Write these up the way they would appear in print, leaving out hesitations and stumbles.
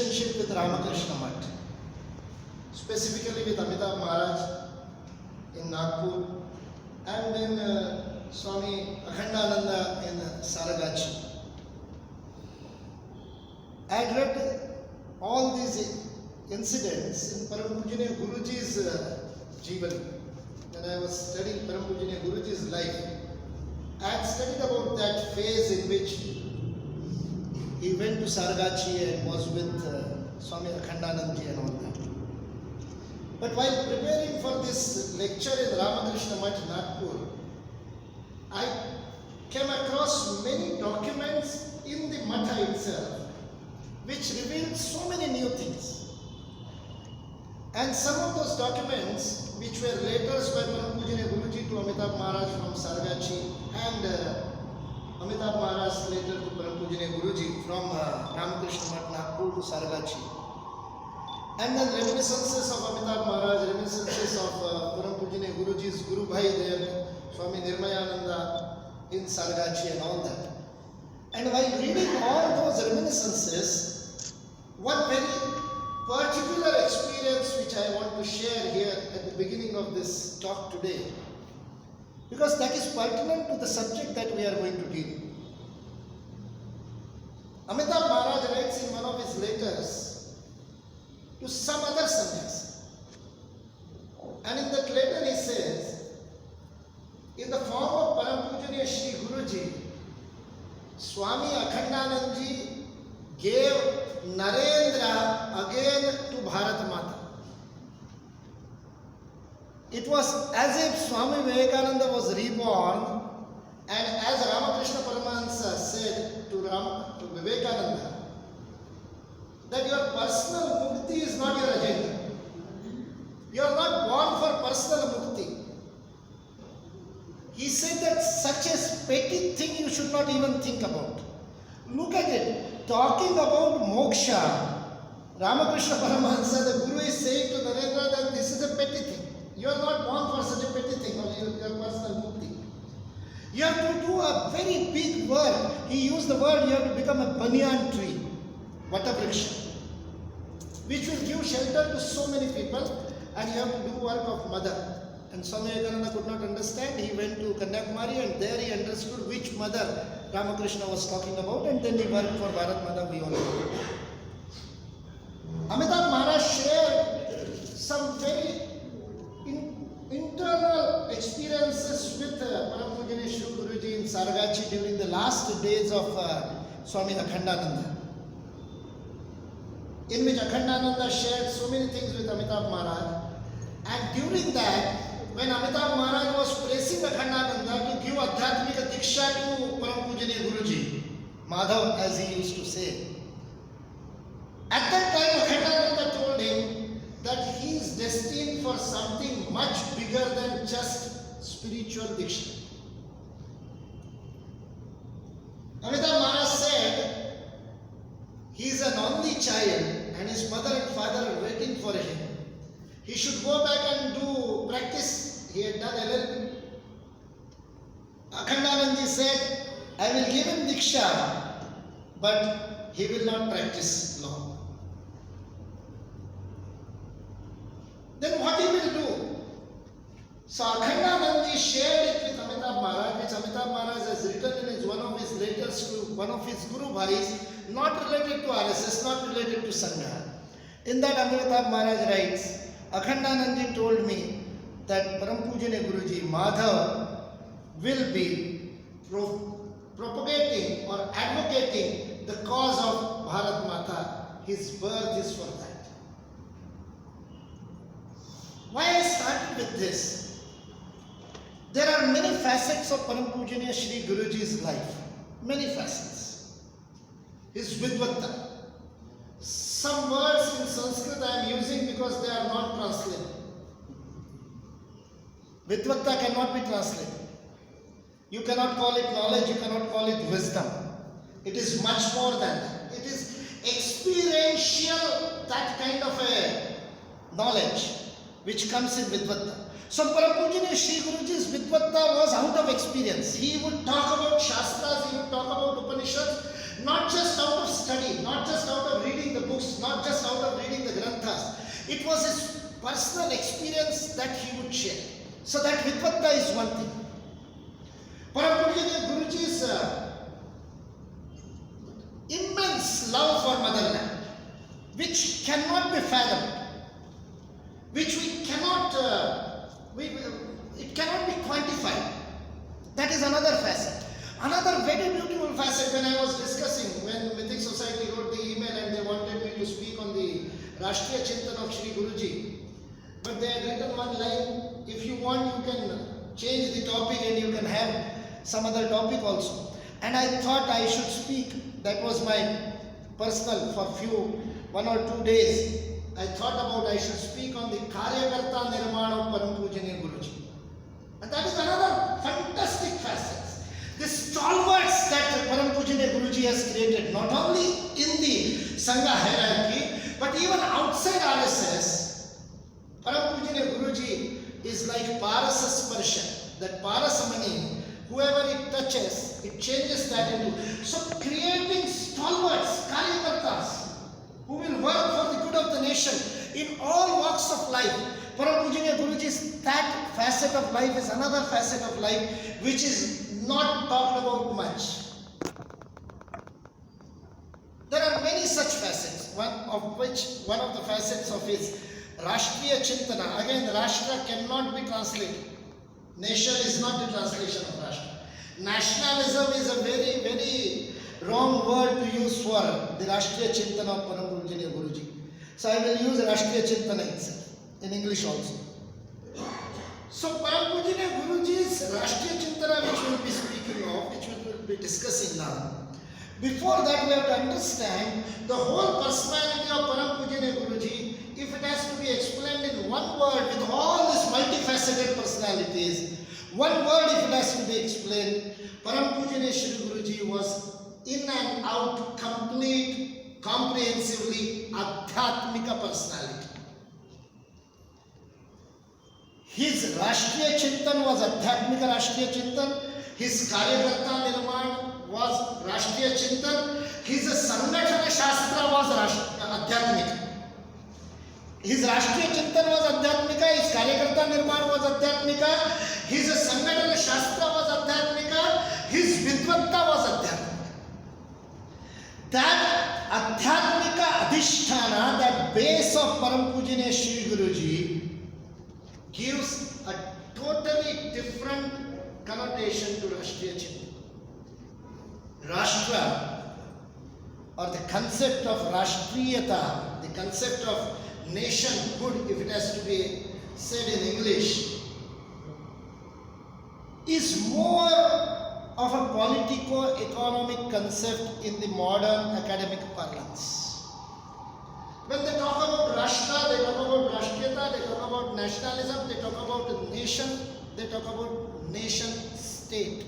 relationship with Ramakrishna Math, specifically with Amitabh Maharaj in Nagpur and then Swami Akhandananda in Saragachi. I had read all these incidents in Param Pujaniya Guruji's Jeevan. When I was studying Param Pujaniya Guruji's life, I had studied about that phase in which he went to Saragachi and was with Swami Akhandanandji and all that. But while preparing for this lecture in Ramakrishna Math, Nagpur, I came across many documents in the Matha itself which revealed so many new things. And some of those documents, which were letters by Param Pujaniya Guruji to Amitabh Maharaj from Saragachi and Amitabh Maharaj later to Param Pujaniya Guruji from Ramakrishna Math, Nagpur to Saragachi. And then reminiscences of Amitabh Maharaj, reminiscences of Param Pujaniya Guruji's Guru Bhai there, Swami Nirmayananda in Saragachi and all that. And while reading all those reminiscences, one very particular experience which I want to share here at the beginning of this talk today, because that is pertinent to the subject that we are going to deal. Amitabh Maharaj writes in one of his letters to some other sannyasi, and in that letter he says, in the form of Param Pujaniya Shri Guruji, Swami Akhandanandji gave Narendra again to Bharat Mata. It was as if Swami Vivekananda was reborn, and as Ramakrishna Paramahansa said to Vivekananda, that your personal mukti is not your agenda. You are not born for personal mukti. He said that such a petty thing you should not even think about. Look at it. Talking about moksha, Ramakrishna Paramahansa, the Guru is saying to Narendra that this is a petty thing. You are not born for such a petty thing, or your personal mukti. You have to do a very big work. He used the word, you have to become a banyan tree, Vatavriksha, which will give shelter to so many people, and you have to do work of mother. And Swami Vivekananda could not understand. He went to Kanyakumari and there he understood which mother Ramakrishna was talking about, and then he worked for Bharat Mata, we all know. Amitabh Maharaj shared some very internal experiences with Param Pujaniya Shri Guruji in Saragachi during the last days of Swami Akhandananda, in which Akhandananda shared so many things with Amitabh Maharaj. And during that, when Amitabh Maharaj was pressing Akhandananda to give Adhyatmika Diksha to Param Pujaniya Guruji, Madhav as he used to say, at that time Akhandananda told him that he is destined for something much bigger than just spiritual Diksha. Amitabh Maharaj said he is an only child and his mother and father are waiting for him. He should go back and do practice. He had done LLB. Akhandanandji said, I will give him Diksha, but he will not practice law. Then what he will do? So Akhandanandji shared it with Amitabh Maharaj, which Amitabh Maharaj has written in one of his letters to one of his Guru Bhais, not related to RSS, not related to Sangha. In that Amitabh Maharaj writes, Akhandanandji told me that Param Pujaniya Guruji Madhav will be propagating or advocating the cause of Bharat Mata. His birth is for that. Why I started with this? There are many facets of Param Pujaniya Shri Guruji's life. Many facets. His Vidvatta. Some words in Sanskrit I am using because they are not translated. Vidvatta cannot be translated. You cannot call it knowledge, you cannot call it wisdom. It is much more than that. It is experiential, that kind of a knowledge which comes in Vidvatta. So Param Pujaniya Shri Guruji's Vidvatta was out of experience. He would talk about Shastras, he would talk about Upanishads, not just out of study, not just out of reading the books, not It was his personal experience that he would share. So that Vidvatta is one thing. Param Pujaniya Guruji's immense love for motherland, which cannot be fathomed, which we cannot, it cannot be quantified. That is another facet. Another very beautiful facet, when I was discussing, when Mythic Society wrote the email and they wanted me to speak on the Rashtriya Chintan of Shri Guruji, but they had written one line, if you want you can change the topic and you can have some other topic also. And I thought I should speak, that was my personal, for 1 or 2 days, I thought about I should speak on the Karyakarta Nirmana of Param Pujaniya Guruji. And that is another fantastic facet. The stalwarts that Param Pujaniya Guruji has created, not only in the Sangha hierarchy, but even outside RSS, Param Pujaniya Guruji is like Parasa Sparsha, that Parasamani, whoever it touches, it changes that into. So creating stalwarts, Karyakartas, who will work for the good of the nation in all walks of life. Param Pujaniya Guruji's that facet of life is another facet of life which is not talked about much. There are many such facets, one of the facets of his Rashtriya Chintana. Again, Rashtra cannot be translated. Nation is not the translation of Rashtra. Nationalism is a very, very wrong word to use for the Rashtriya Chintana of Param Pujaniya Guruji. So I will use Rashtriya Chintana itself, in English also. So Param Pujaniya Guruji's Rashtriya Chintana, which we will be speaking of, which we will be discussing now. Before that, we have to understand the whole personality of Param Pujaniya Guruji. If it has to be explained in one word with all these multifaceted personalities, one word if it has to be explained, Param Pujaniya Shri Guruji was in and out, complete, comprehensively Adhyatmika personality. His Rashtriya Chintan was Adhyatmika Rashtriya Chintan. His Karyakarta Nirman was Rashtriya Chintan. His Sangatana Shastra was Adhyatmika. His Rashtriya Chintan was Adhyatmika. His Karyakarta Nirman was Adhyatmika. His Sangatana Shastra was Adhyatmika. His Vidvatta was Adhyatmika. That Adhyatmika Adhisthana, that base of Param Pujaniya Shri Guruji, gives a totally different connotation to Rashtriya Chintan. Rashtra, or the concept of Rashtriyata, the concept of nationhood, if it has to be said in English, is more of a politico-economic concept in the modern academic parlance. When they talk about Rashtra, they talk about Rashtriyata, they talk about nationalism, they talk about nation, they talk about nation state.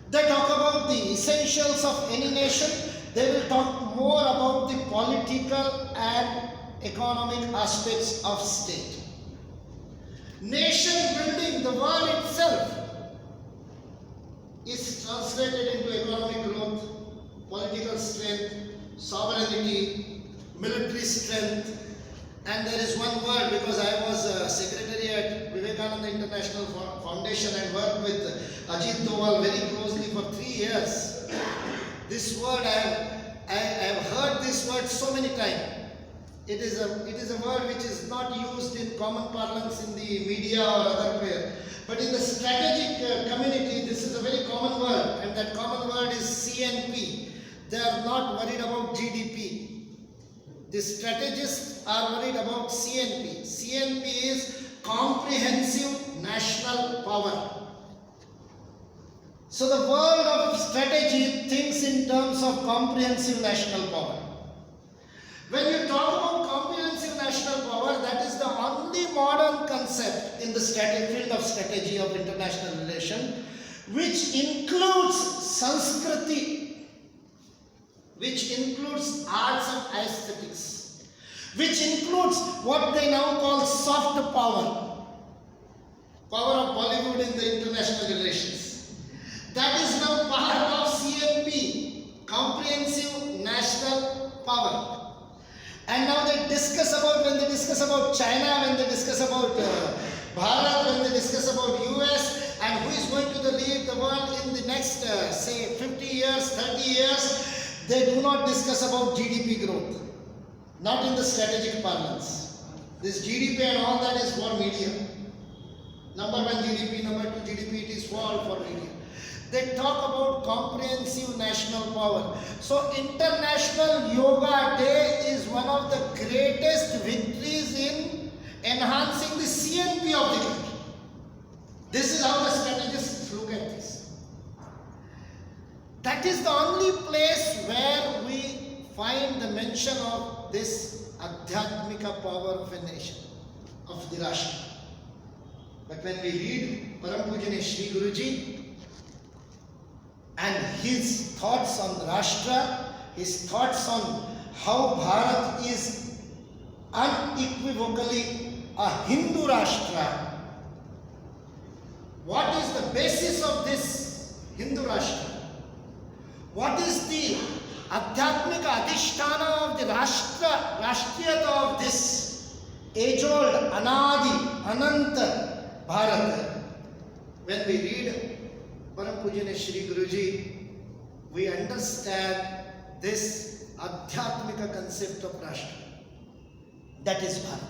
They talk about the essentials of any nation. They will talk more about the political and economic aspects of state. Nation building, the word itself, is translated into economic growth, political strength, sovereignty, military strength, and there is one word, because I was secretary at Vivekananda International Foundation and worked with Ajit Doval very closely for 3 years. This word, I have heard this word so many times. It is a word which is not used in common parlance in the media or other way. But in the strategic community, this is a very common word, and that common word is CNP. They are not worried about GDP. The strategists are worried about CNP. CNP is comprehensive national power. So the world of strategy thinks in terms of comprehensive national power. When you talk about comprehensive national power, that is the only modern concept in the field of strategy of international relation, which includes Sanskriti, which includes arts and aesthetics, which includes what they now call soft power, power of Bollywood in the international relations. That is now part of CNP, comprehensive national power. And now they discuss about, when they discuss about China, when they discuss about Bharat, when they discuss about US, and who is going to lead the world in the next, say, 50 years, 30 years, they do not discuss about GDP growth. Not in the strategic parlance. This GDP and all that is for media. Number one GDP, number two GDP, it is for media. They talk about comprehensive national power. So International Yoga Day is one of the greatest victories in enhancing the CNP of the country. This is how the strategists look at this. That is the only place where we find the mention of this Adhyatmika power of a nation, of the Rashtra. But when we read Param Pujanya Shri Guruji and his thoughts on the Rashtra, his thoughts on how Bharat is unequivocally a Hindu Rashtra, what is the basis of this Hindu Rashtra? What is the Adhyatmika Adhisthana of the Rashtra, Rashtriyata of this age-old Anadi, Ananta Bharat? When we read Param Pujanya Shri Guruji, we understand this Adhyatmika concept of Rashtra. That is Bharat.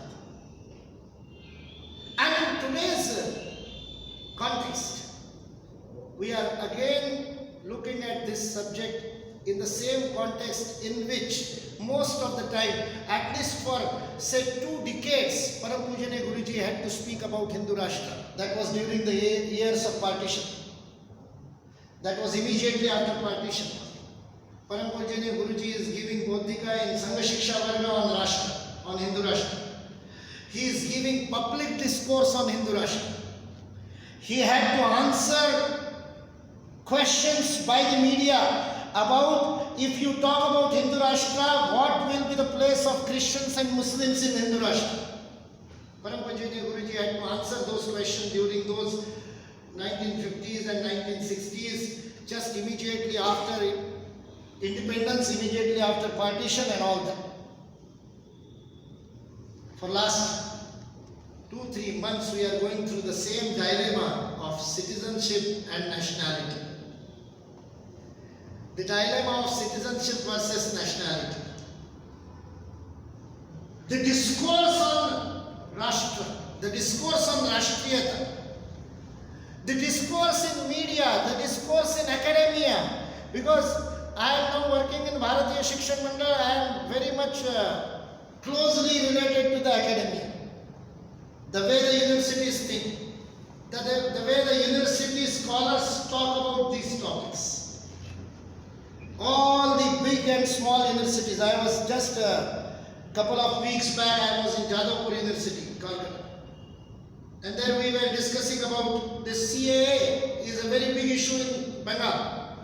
And in today's context, we are again looking at this subject in the same context in which most of the time, at least for say 2 decades, Param Pujanya Guruji had to speak about Hindu Rashtra. That was during the years of partition. That was immediately after partition. Param Pujanya Guruji is giving Bodhika in Sangha Shiksha Varga on Rashtra, on Hindu Rashtra. He is giving public discourse on Hindu Rashtra. He had to answer questions by the media about, if you talk about Hindu Rashtra, what will be the place of Christians and Muslims in Hindu Rashtra? Param Pujanya Guruji had to answer those questions during those 1950s and 1960s, just immediately after independence, immediately after partition and all that. For last 2-3 months, we are going through the same dilemma of citizenship and nationality. The dilemma of citizenship versus nationality. The discourse on Rashtra, the discourse on Rashtriyata, the discourse in media, the discourse in academia, because I am now working in Bharatiya Shikshan Mandal, I am very much closely related to the academia. The way the universities think, the way the university scholars talk about these topics. All the big and small universities. I was just a couple of weeks back, I was in Jadavpur University, Calcutta. And there we were discussing about the CAA is a very big issue in Bengal.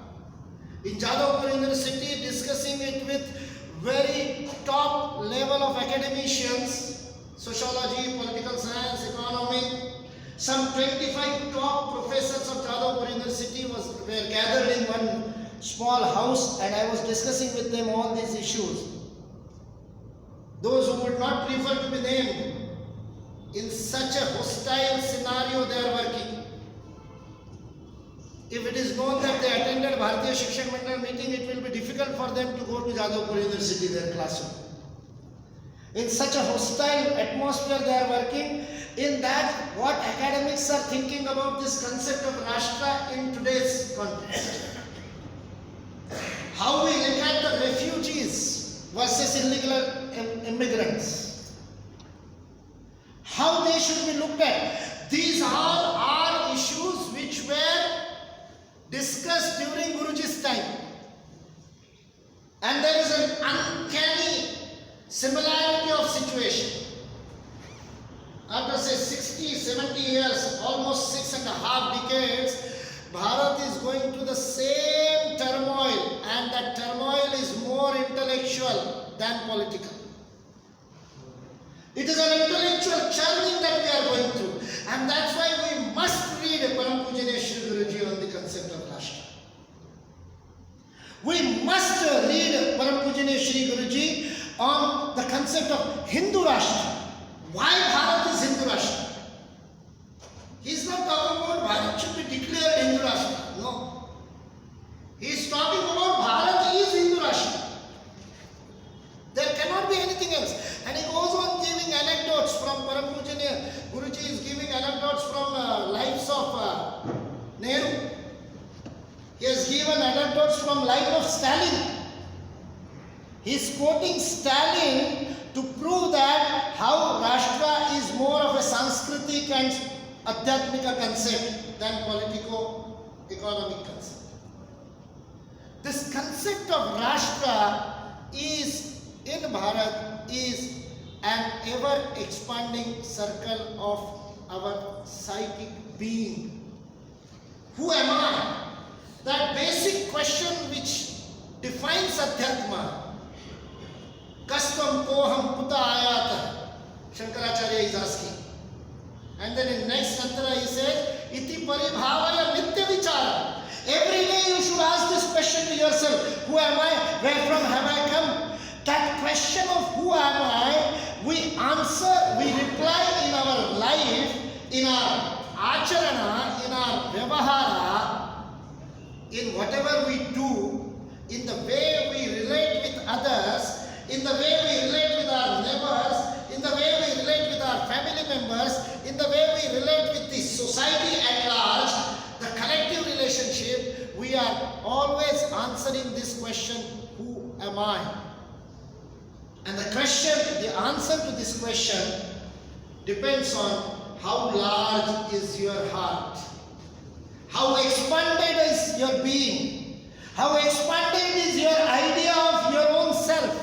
In Jadavpur University, discussing it with very top level of academicians, sociology, political science, economy. Some 25 top professors of Jadavpur University were gathered in one small house, and I was discussing with them all these issues. Those who would not prefer to be named, in such a hostile scenario they are working. If it is known that they attended Bharatiya Shikshan Mandal meeting, it will be difficult for them to go to Jadavpur University, their classroom. In such a hostile atmosphere they are working. In that, what academics are thinking about this concept of Rashtra in today's context. How we look at the refugees versus illegal immigrants. How they should be looked at. These all are issues which were discussed during Guruji's time. And there is an uncanny similarity of situation. After say 60, 70 years, almost 6.5 decades, Bharat is going through the same turmoil, and that turmoil is more intellectual than political. It is an intellectual churning that we are going through, and that's why we must read Param Pujanya Shri Guruji on the concept of Rashtra. We must read Param Pujanya Shri Guruji on the concept concept of Hindu Rashtra. Why Bharat is Hindu Rashtra? He is not talking about Bharat should be declared Hindu Rashtra. No. He is talking about Bharat is Hindu Rashtra. There cannot be anything else. And he goes on giving anecdotes from Param Pujaniya. Guruji is giving anecdotes from lives of Nehru. He has given anecdotes from life of Stalin. He is quoting Stalin to prove that how Rashtra is more of a Sanskritic and Adhyatmika concept than politico-economic concept. This concept of Rashtra is in Bharat is an ever expanding circle of our psychic being. Who am I? That basic question which defines Adhyatma. Kastam koham puta ayata. Shankaracharya is asking. And then in next tantra he says, iti paribhavaya nitya vichara. Every day you should ask this question to yourself. Who am I? Where from have I come? That question of who am I, we answer, we reply in our life, in our acharana, in our vyavahara, in whatever we do, in the way we relate with others, in the way we relate with our neighbors, in the way we relate with our family members, in the way we relate with the society at large, the collective relationship, we are always answering this question, who am I? And the question, the answer to this question depends on how large is your heart, how expanded is your being, how expanded is your idea of your own self.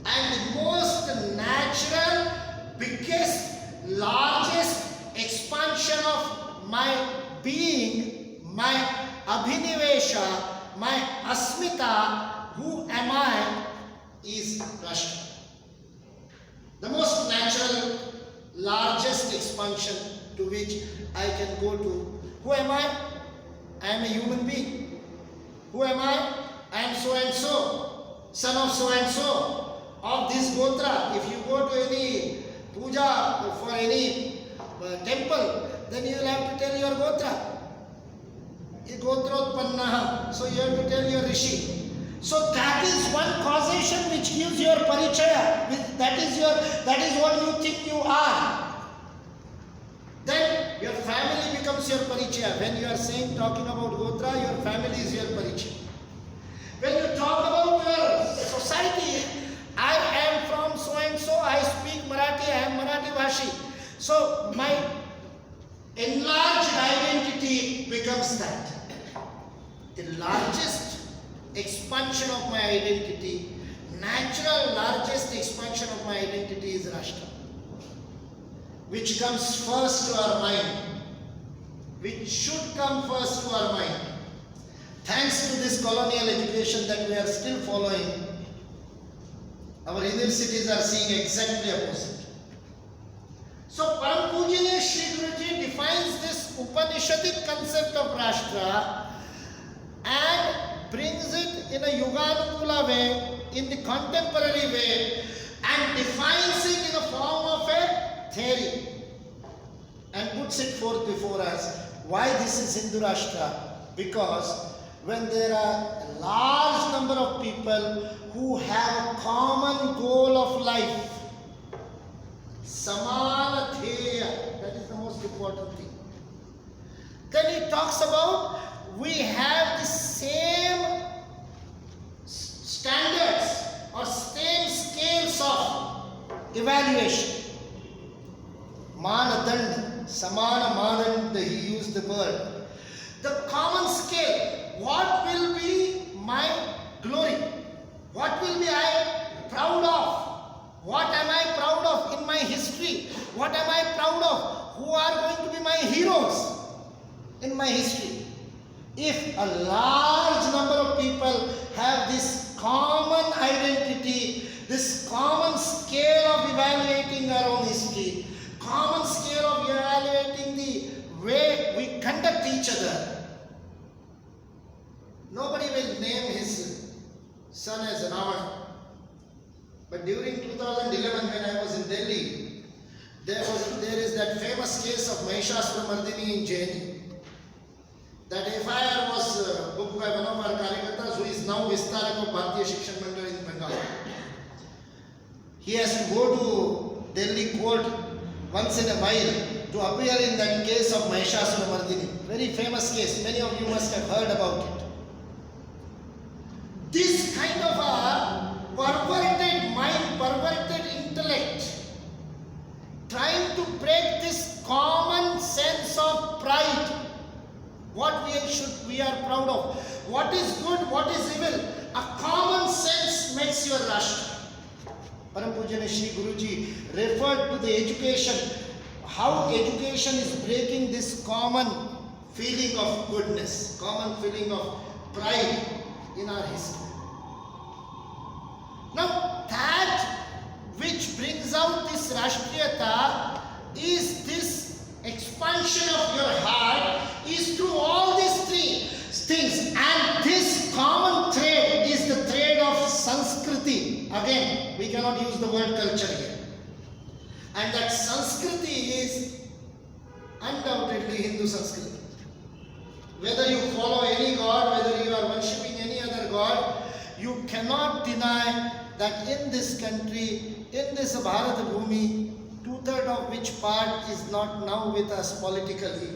And the most natural, biggest, largest expansion of my being, my abhinivesha, my asmita, who am I, is Rashtra. The most natural, largest expansion to which I can go to. Who am I? I am a human being. Who am I? I am so and so, son of so and so, of this gotra. If you go to any puja for any temple, then you will have to tell your gotra. Gotrotpannaha. So you have to tell your rishi. So that is one causation which gives your parichaya. That is what you think you are. Then your family becomes your parichaya. When you are talking about gotra, your family is your parichaya. When you talk about your society, I am from so and so, I speak Marathi, I am Marathi Bhashi. So my enlarged identity becomes that. The largest expansion of my identity, natural largest expansion of my identity is Rashtra, which comes first to our mind, which should come first to our mind. Thanks to this colonial education that we are still following, our universities are seeing exactly opposite. So Param Pujaniya Shri Guruji defines this Upanishadic concept of Rashtra and brings it in a Yuganukula way, in the contemporary way, and defines it in the form of a theory and puts it forth before us. Why this is Hindu Rashtra? Because when there are a large number of people who have a common goal of life, samana theya, that is the most important thing. Then he talks about we have the same standards or same scales of evaluation. Manadand, samana manadand, he used the word. The common scale. What will be my glory? What will be I proud of? What am I proud of in my history? What am I proud of? Who are going to be my heroes in my history? If a large number of people have this common identity, this common scale of evaluating our own history, common scale of evaluating the way we conduct each other, nobody will name his son as Ravana. But during 2011 when I was in Delhi, there is that famous case of Mahishasuramardini in Jain. That FIR was booked by one of our Karyakartas who is now Vistarak of Bharatiya Shikshan Mandal in Bengal. He has to go to Delhi court once in a while to appear in that case of Mahishasuramardini. Very famous case. Many of you must have heard about it. This kind of a perverted mind, perverted intellect, trying to break this common sense of pride. What we are proud of. What is good, what is evil. A common sense makes you a Rashtra. Param Pujya Shri Guruji referred to the education, how education is breaking this common feeling of goodness, common feeling of pride in our history. Now that which brings out this Rashtriyata is this expansion of your heart is through all these three things, and this common thread is the thread of Sanskriti. Again, we cannot use the word culture here. And that Sanskriti is undoubtedly Hindu Sanskriti. Whether you follow any god, whether you are worshipping any other god, you cannot deny that in this country, in this Bharat Bhumi, 2/3 of which part is not now with us politically.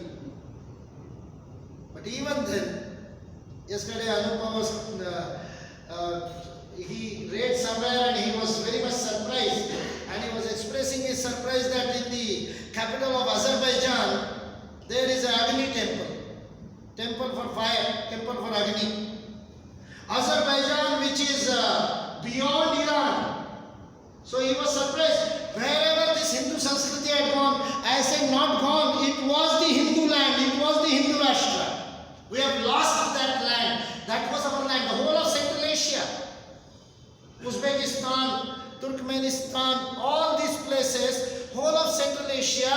But even then, yesterday Anupam was, he read somewhere and he was very much surprised, and he was expressing his surprise that in the capital of Azerbaijan there is an Agni temple for fire, temple for Agni. Azerbaijan, which is beyond Iran. So he was surprised. Wherever this Hindu Sanskriti had gone, I said not gone, it was the Hindu land, it was the Hindu Rashtra. We have lost that land. That was our land. The whole of Central Asia, Uzbekistan, Turkmenistan, all these places, whole of Central Asia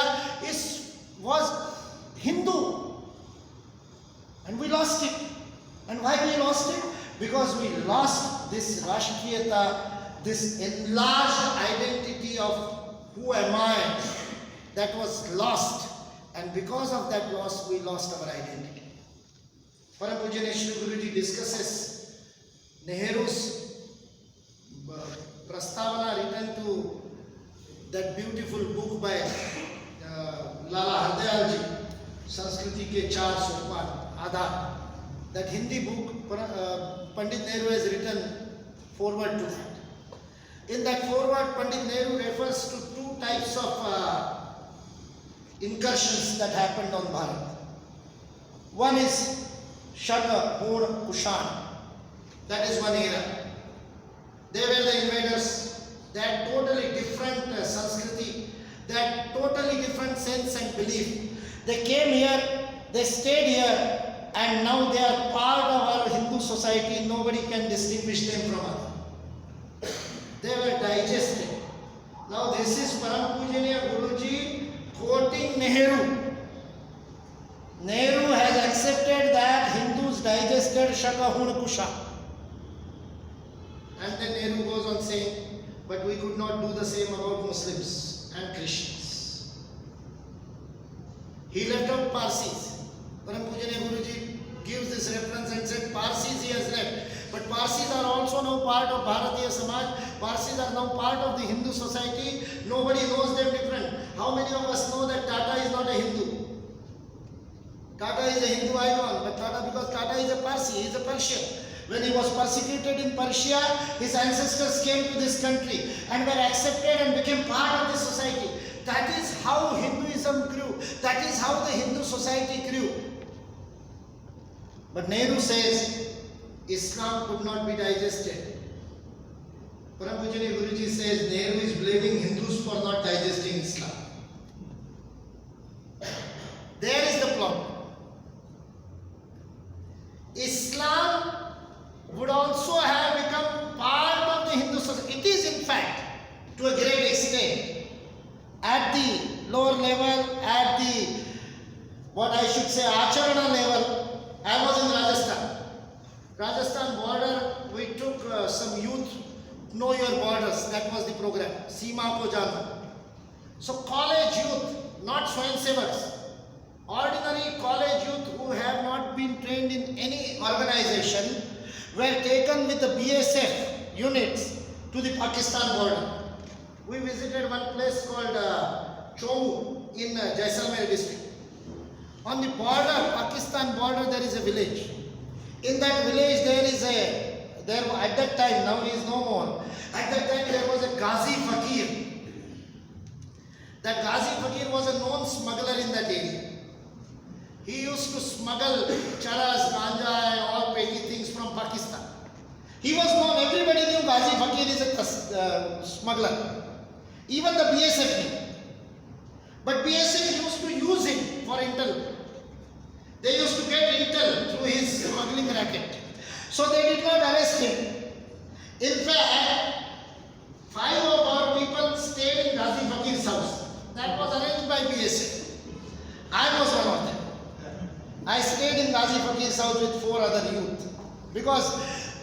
was Hindu. And we lost it. And why we lost it? Because we lost this Rashtriyata, this enlarged identity of who am I, that was lost. And because of that loss, we lost our identity. Param Pujya Shri Guruji discusses Nehru's Prastavana written to that beautiful book by Lala Hardayalji, Sanskriti ke char sopan, Adhar. That Hindi book, Pandit Nehru has written forward to that. In that forward, Pandit Nehru refers to two types of incursions that happened on Bharat. One is Shaka, Hur, Kushan. That is one era. They were the invaders. They had totally different Sanskriti. They had totally different sense and belief. They came here, they stayed here, and now they are part of our Hindu society. Nobody can distinguish them from others. They were digested. Now this is Param Pujaniya Guruji quoting Nehru. Nehru has accepted that Hindus digested Shaka, Hun, Kusha. And then Nehru goes on saying, but we could not do the same about Muslims and Christians. He left out Parsis. Param Pujaniya Guruji gives this reference and said Parsis he has left. But Parsis are also now part of Bharatiya Samaj. Parsis are now part of the Hindu society. Nobody knows them different. How many of us know that Tata is not a Hindu? Tata is a Hindu icon, but because Tata is a Parsi, he is a Persian. When he was persecuted in Persia, his ancestors came to this country and were accepted and became part of this society. That is how Hinduism grew. That is how the Hindu society grew. But Nehru says, Islam could not be digested. Param Pujaniya Guruji says, Nehru is blaming Hindus for not digesting Islam. There is the problem. Islam would also have become part of the Hindu society. It is in fact, to a great extent, at the lower level, at the, what I should say, Acharana level. I was in Rajasthan border. We took some youth know your borders. That was the program. Seema ko jano. So college youth, not Swayamsevaks, ordinary college youth who have not been trained in any organization were taken with the BSF units to the Pakistan border. We visited one place called Chomu in Jaisalmer district. On the border, Pakistan border, there is a village. In that village at that time, now he is no more. At that time there was a Ghazi Fakir. That Ghazi Fakir was a known smuggler in that area. He used to smuggle charas, ganja and all petty things from Pakistan. He was known, everybody knew Ghazi Fakir is a smuggler. Even the BSF knew. But BSF used to use him for intel. They used to get intel through his smuggling racket. So they did not arrest him. In fact, 5 of our people stayed in Ghazi Fakir's house. That was arranged by BSF. I was one of them. I stayed in Ghazi Fakir's house with 4 other youth. Because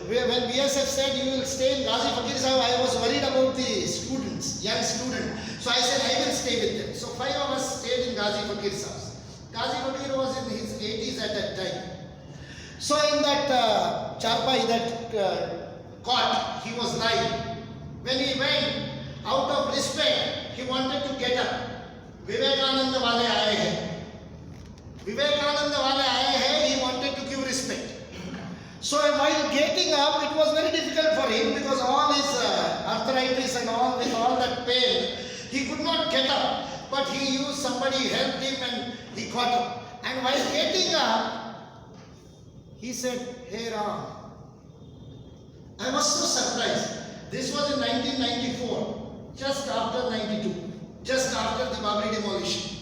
when BSF said you will stay in Ghazi Fakir's house, I was worried about the students, young students. So I said I will stay with them. So 5 of us stayed in Ghazi Fakir's house. Ghazi Fakir was in his 80s at that time. So in that charpai, that cot, he was lying. When he went, out of respect, he wanted to get up. Vivekananda wale aaye hai. Vivekananda wale aaye hai, he wanted to give respect. So while getting up, it was very difficult for him because all his arthritis and all, with all that pain, he could not get up. But he used somebody helped him and he got up. And while getting up, he said, "Hey Ram." I was so surprised. This was in 1994, just after 92, just after the Babri demolition.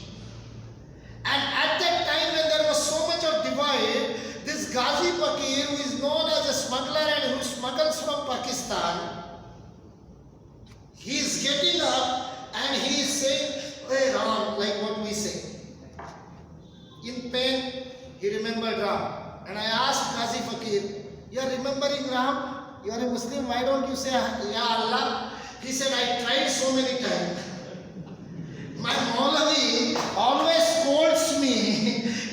And at that time when there was so much of divide, this Ghazi Fakir, who is known as a smuggler and who smuggles from Pakistan, he is getting up and he is saying, "Hey Ram," like what we say. In pain, he remembered Ram. And I asked Ghazi Fakir, "You are remembering Ram? You are a Muslim, why don't you say, Ya Allah?" He said, "I tried so many times. My Maulavi always scolds me.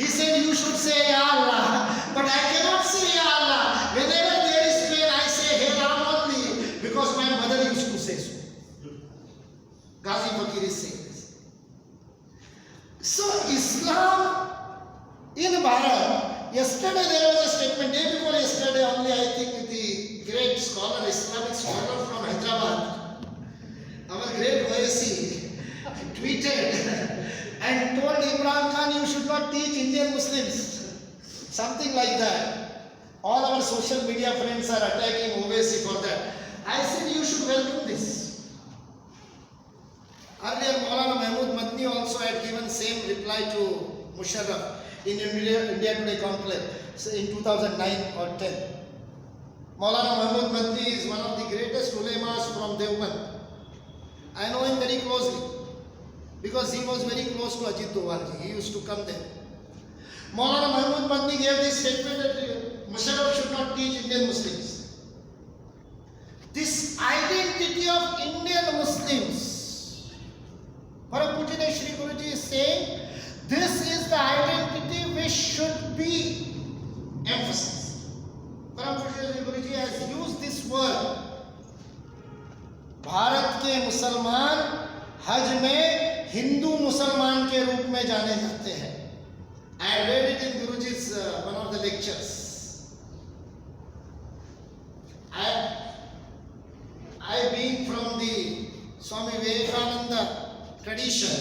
He said, you should say Ya Allah. But I cannot say Ya Allah. Whenever there is pain, I say Hey Ram only. Because my mother used to say so." Ghazi Fakir is saying this. So Islam in Bharat, yesterday there was a statement, day before yesterday only, I think the great scholar, Islamic scholar from Hyderabad, our great OSC, tweeted and told Imran Khan, "You should not teach Indian Muslims." Something like that. All our social media friends are attacking Owaisi for that. I said you should welcome this. Earlier Maulana Mahmood Madni also had given same reply to Musharraf in India Today Conclave in 2009 or 10. Maulana Mahmood Madni is one of the greatest ulemas from Deoband. I know him very closely because he was very close to Ajit Dovalji. He used to come there. Maulana Mahmood Madni gave this statement that Musharraf should not teach Indian Muslims. This identity of Indian Muslims, Param Pujya Shri Guruji is saying, this is the identity which should be emphasized. Param Pujya Shri Guruji has used this word. Bharat के मुसलमान हज में हिंदू मुसलमान के रूप में जाने जाते हैं. I read it in Guruji's one of the lectures. I being from the Swami Vivekananda tradition,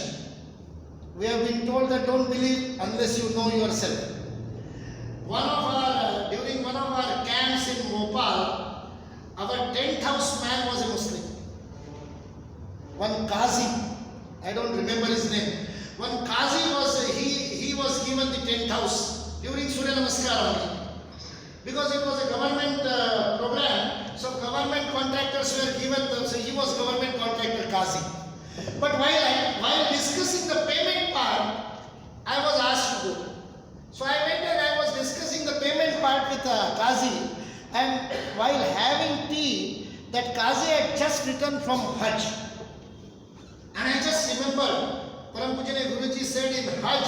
we have been told that don't believe unless you know yourself. During one of our camps in Bhopal, our tent house man was a Muslim. One Qazi, I don't remember his name. One Qazi he was given the tent house during Surya Namaskar only. Because it was a government program, so government contractors were given, so he was government contractor Qazi. But while discussing the payment part, I was asked to go. So I went and I was discussing the payment part with Qazi, and while having tea, that Qazi had just returned from Hajj. And I just remember Param Pujanya Guruji said in Hajj,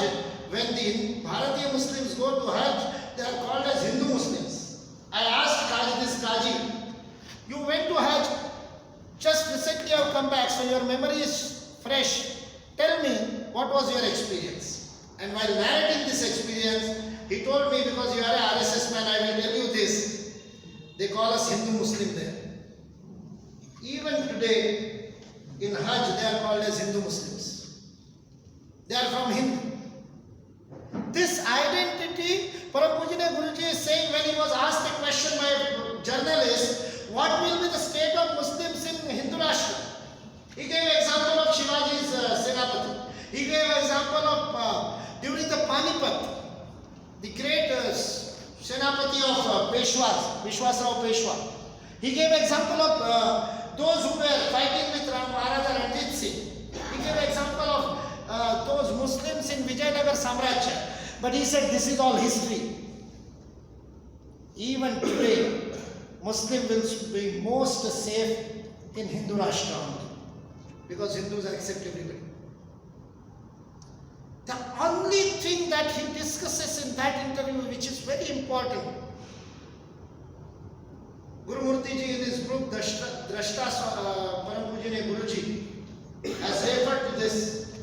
when the Bharatiya Muslims go to Hajj, they are called as Hindu Muslims. I asked Qazi, you went to Hajj, just recently you have come back, so your memory is fresh. Tell me, what was your experience? And while narrating this experience, he told me, because you are a RSS man, I will tell you this. They call us Hindu Muslim there. Even today, in Hajj, they are called as Hindu Muslims. They are from Hindu. This identity, Param Pujanya Guruji is saying when he was asked a question by a journalist, what will be the state of Muslims in Hindu Rashtra? He gave an example of Shivaji's Senapati. He gave an example of during the Panipat, the great Senapati of Peshwas, Vishwasrao Peshwa. He gave an example of those who were fighting with Maharaja Ranjit Singh. He gave an example of those Muslims in Vijayanagar Samrajya. But he said this is all history. Even today, Muslim will be most safe in Hindu Rashtra only, because Hindus accept everybody. The only thing that he discusses in that interview, which is very important, Guru Murthy ji in his book Drashta Param Pujanya Guruji has referred to this.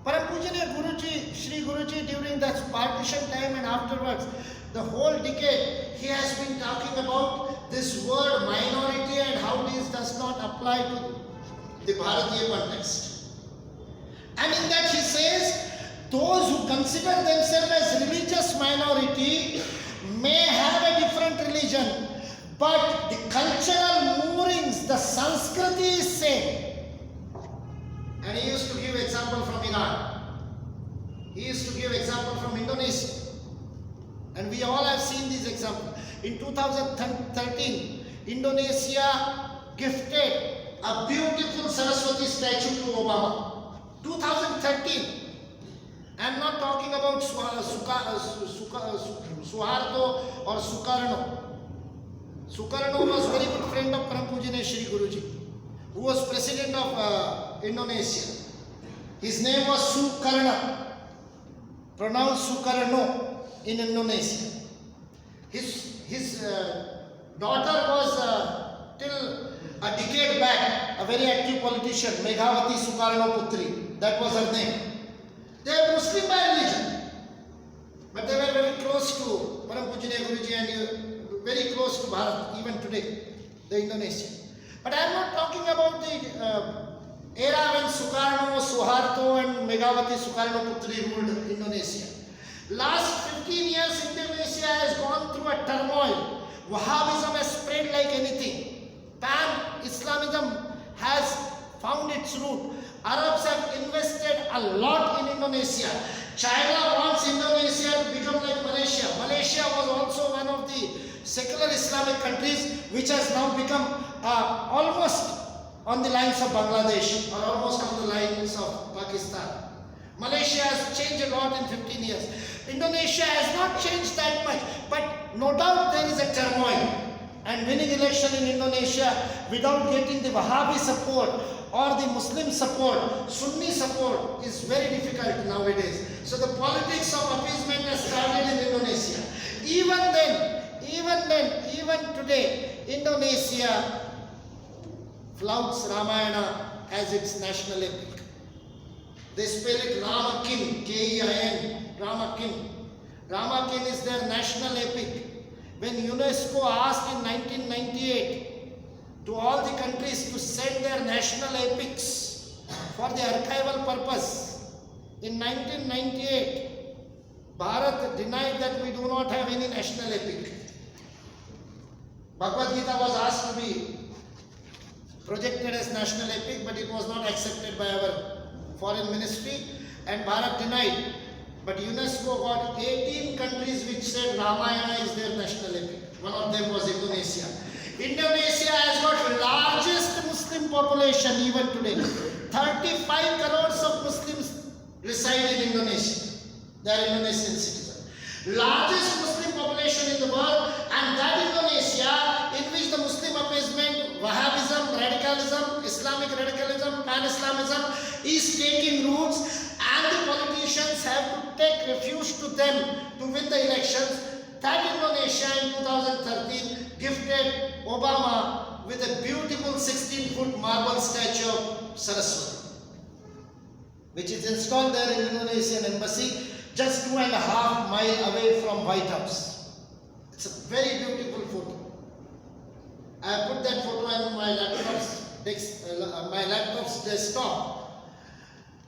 Param Pujanya Guruji, Shri Guruji, during that partition time and afterwards, the whole decade, he has been talking about this word minority and how this does not apply to the Bharatiya context. And in that he says, those who consider themselves as religious minority may have a different religion, but the cultural moorings, the Sanskriti is same. And he used to give example from Iran. He used to give example from Indonesia. And we all have seen these examples. In 2013, Indonesia gifted a beautiful Saraswati statue to Obama. 2013. I am not talking about Suharto or Sukarno. Sukarno was very good friend of Param Pujanya Shri Guruji, who was president of Indonesia. His name was Sukarno, pronounced Sukarno in Indonesia. His daughter was till a decade back a very active politician, Meghavati Sukarno Putri. That was her name. They are Muslim by religion, but they were very close to Param Pujanya Guruji and very close to Bharat even today, the Indonesian. But I am not talking about the era when Sukarno, Suharto and Meghavati Sukarno Putri ruled Indonesia. Last 15 years Indonesia has gone through a turmoil. Wahhabism has spread like anything. Pan-Islamism has found its root. Arabs have invested a lot in Indonesia. China wants Indonesia to become like Malaysia. Malaysia was also one of the secular Islamic countries which has now become almost on the lines of Bangladesh or almost on the lines of Pakistan. Malaysia has changed a lot in 15 years. Indonesia has not changed that much, but no doubt there is a turmoil. And winning election in Indonesia without getting the Wahhabi support or the Muslim support, Sunni support is very difficult nowadays. So the politics of appeasement has started in Indonesia. Even today, Indonesia flouts Ramayana as its national epic. They spell it Ramakin, K-E-I-N, Ramakin. Ramakin is their national epic. When UNESCO asked in 1998 to all the countries to send their national epics for the archival purpose, in 1998, Bharat denied that we do not have any national epic. Bhagavad Gita was asked to be projected as national epic, but it was not accepted by our foreign ministry and Bharat denied. But UNESCO got 18 countries which said Ramayana is their national epic. One of them was Indonesia. Indonesia has got the largest Muslim population even today. 35 crores of Muslims reside in Indonesia. They are Indonesian citizens. Largest Muslim population in the world, and that Indonesia in which the Muslim Islamic radicalism, pan-Islamism is taking roots, and the politicians have to take refuge to them to win the elections. That Indonesia in 2013 gifted Obama with a beautiful 16-foot marble statue of Saraswati, which is installed there in Indonesian embassy, just 2.5 miles away from White House. It's a very beautiful photo. I put that photo on my laptop's desktop,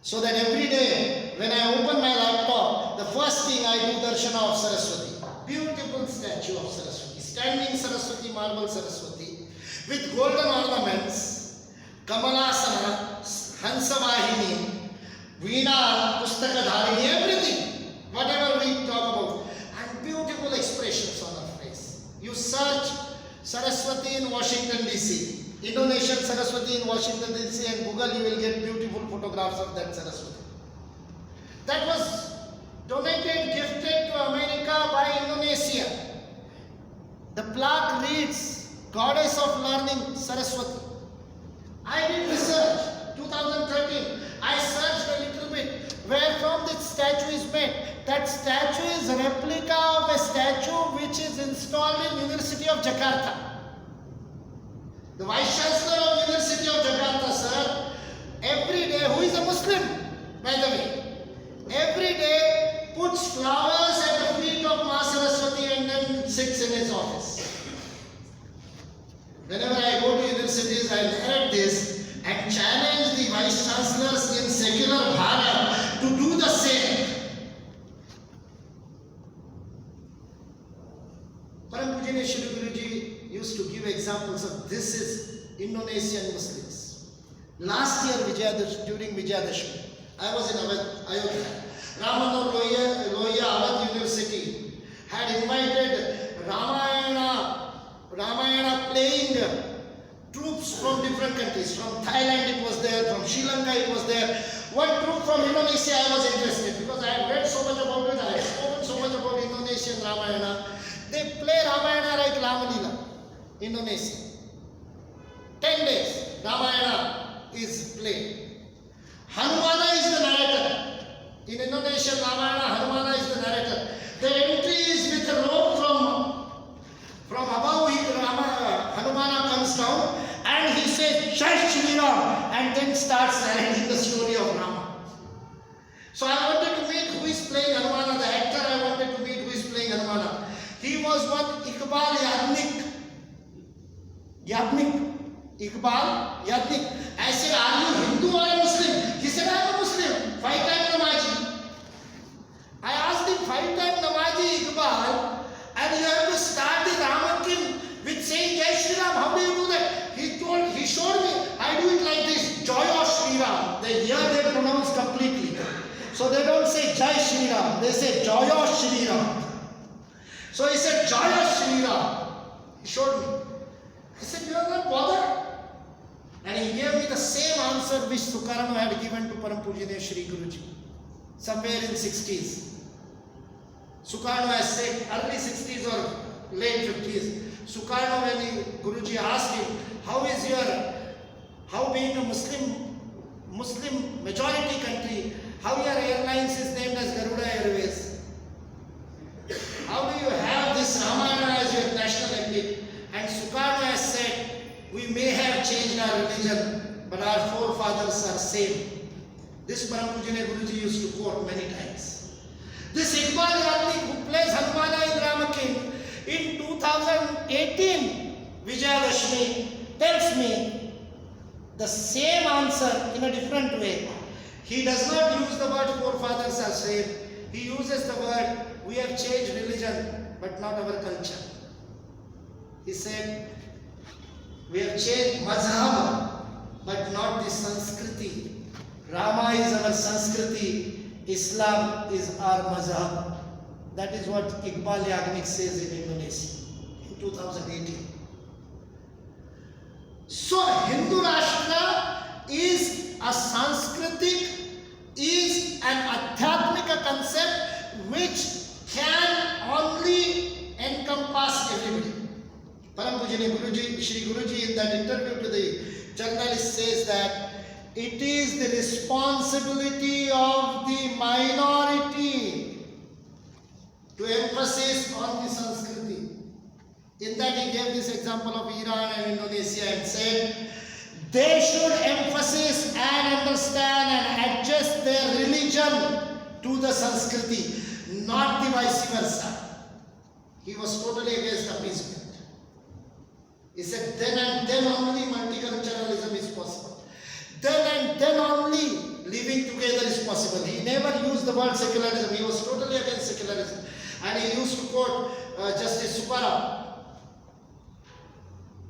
so that every day when I open my laptop, the first thing I do darshana of Saraswati. Beautiful statue of Saraswati, standing Saraswati, marble Saraswati, with golden ornaments, Kamalasana, Hansavahini, Veena, Pustakadharini, everything, whatever we talk about, and beautiful expressions on her face. You search Saraswati in Washington DC, Indonesian Saraswati in Washington DC, and Google, you will get beautiful photographs of that Saraswati. That was donated, gifted to America by Indonesia. The plaque reads, Goddess of Learning, Saraswati. I did research, 2013. I searched a little bit where from this statue is made. That statue is a replica of a statue which is installed in University of Jakarta. The Vice Chancellor of University of Jakarta, sir, every day, who is a Muslim, by the way, every day puts flowers at the feet of Ma Saraswati and then sits in his office. Whenever I go to universities, I narrate this and challenge the Vice Chancellors in secular Bharat to do the same. Param Pujanya Shri Guruji used to give examples of this is Indonesian Muslims. Last year, during Vijayadashmi, I was in Ayodhya. Ramanohar Lohia Awadh University had invited Ramayana playing troops from different countries. From Thailand it was there, from Sri Lanka it was there. One troop from Indonesia I was interested because I had read so much about it, I had spoken so much about Indonesian Ramayana. They play Ramayana like Ramalila, Indonesia. 10 days Ramayana is played. Hanumana is the narrator. In Indonesian Ramayana, Hanumana is the narrator. The entry is with a rope from above. Hanumana comes down and he says, Jai Shri Ram, and then starts narrating the story of Rama. So I wanted to meet who is playing Hanumana, the actor I wanted to meet who is playing Hanumana. He was one Iqbal Yadnik. Iqbal Yadnik. I said, are you Hindu or a Muslim? He said, I am a Muslim. 5-time Namazi. I asked him, 5-time Namazi Iqbal, and you have to start the Ramakin with saying Jai Shri Ram. How do you do that? He showed me. I do it like this. Jaya Shri Ram. Here they pronounce completely. So they don't say Jai Shri Ram. They say Jaya Shri Ram. So he said Jaya Shri Ram. He showed me. I said, you are not bothered. And he gave me the same answer which Sukarno had given to Param Pujanya Shri Guruji somewhere in 60s. Sukarno has said early 60s or late 50s. Sukarno, when Guruji asked him, how being a Muslim majority country, how your airlines is named as Garuda Airways? How do you have this Ramayana as your national epic? And Sukarno has said, we may have changed our religion, but our forefathers are same. This Param Pujanya Guruji used to quote many times. This Iqbal Yadnik who plays Hanumana in Ramakin in 2018 Vijayadashmi tells me the same answer in a different way. He does not use the word forefathers are same. He uses the word we have changed religion but not our culture. He said we have changed mazhab but not the Sanskriti. Rama is our Sanskriti, Islam is our mazhab. That is what Iqbal Yagnik says in Indonesia in 2018. So Hindu Rashtra is a Sanskritic, is an Adhyatmika concept which can only encompass everybody. Param Pujanya Guruji, Shri Guruji in that interview to the journalist says that it is the responsibility of the minority to emphasize on the Sanskriti. In that he gave this example of Iran and Indonesia and said they should emphasize and understand and adjust their religion to the Sanskriti, not the vice versa. He was totally against appeasement. He said then and then only multiculturalism is possible. Then and then only living together is possible. He never used the word secularism. He was totally against secularism. And he used to quote Justice Subbarao.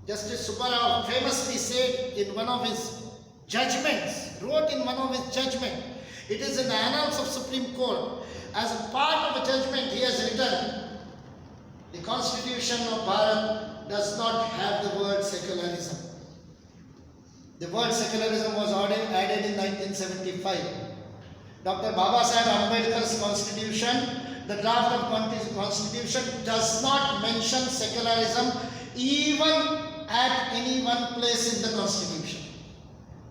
Justice Subbarao famously said in one of his judgments, wrote in one of his judgments, it is in the annals of Supreme Court, as a part of a judgment he has written, the Constitution of Bharat does not have the word secularism. The word secularism was added in 1975. Dr. Babasaheb Ambedkar's Constitution, the draft of Constitution does not mention secularism even at any one place in the Constitution.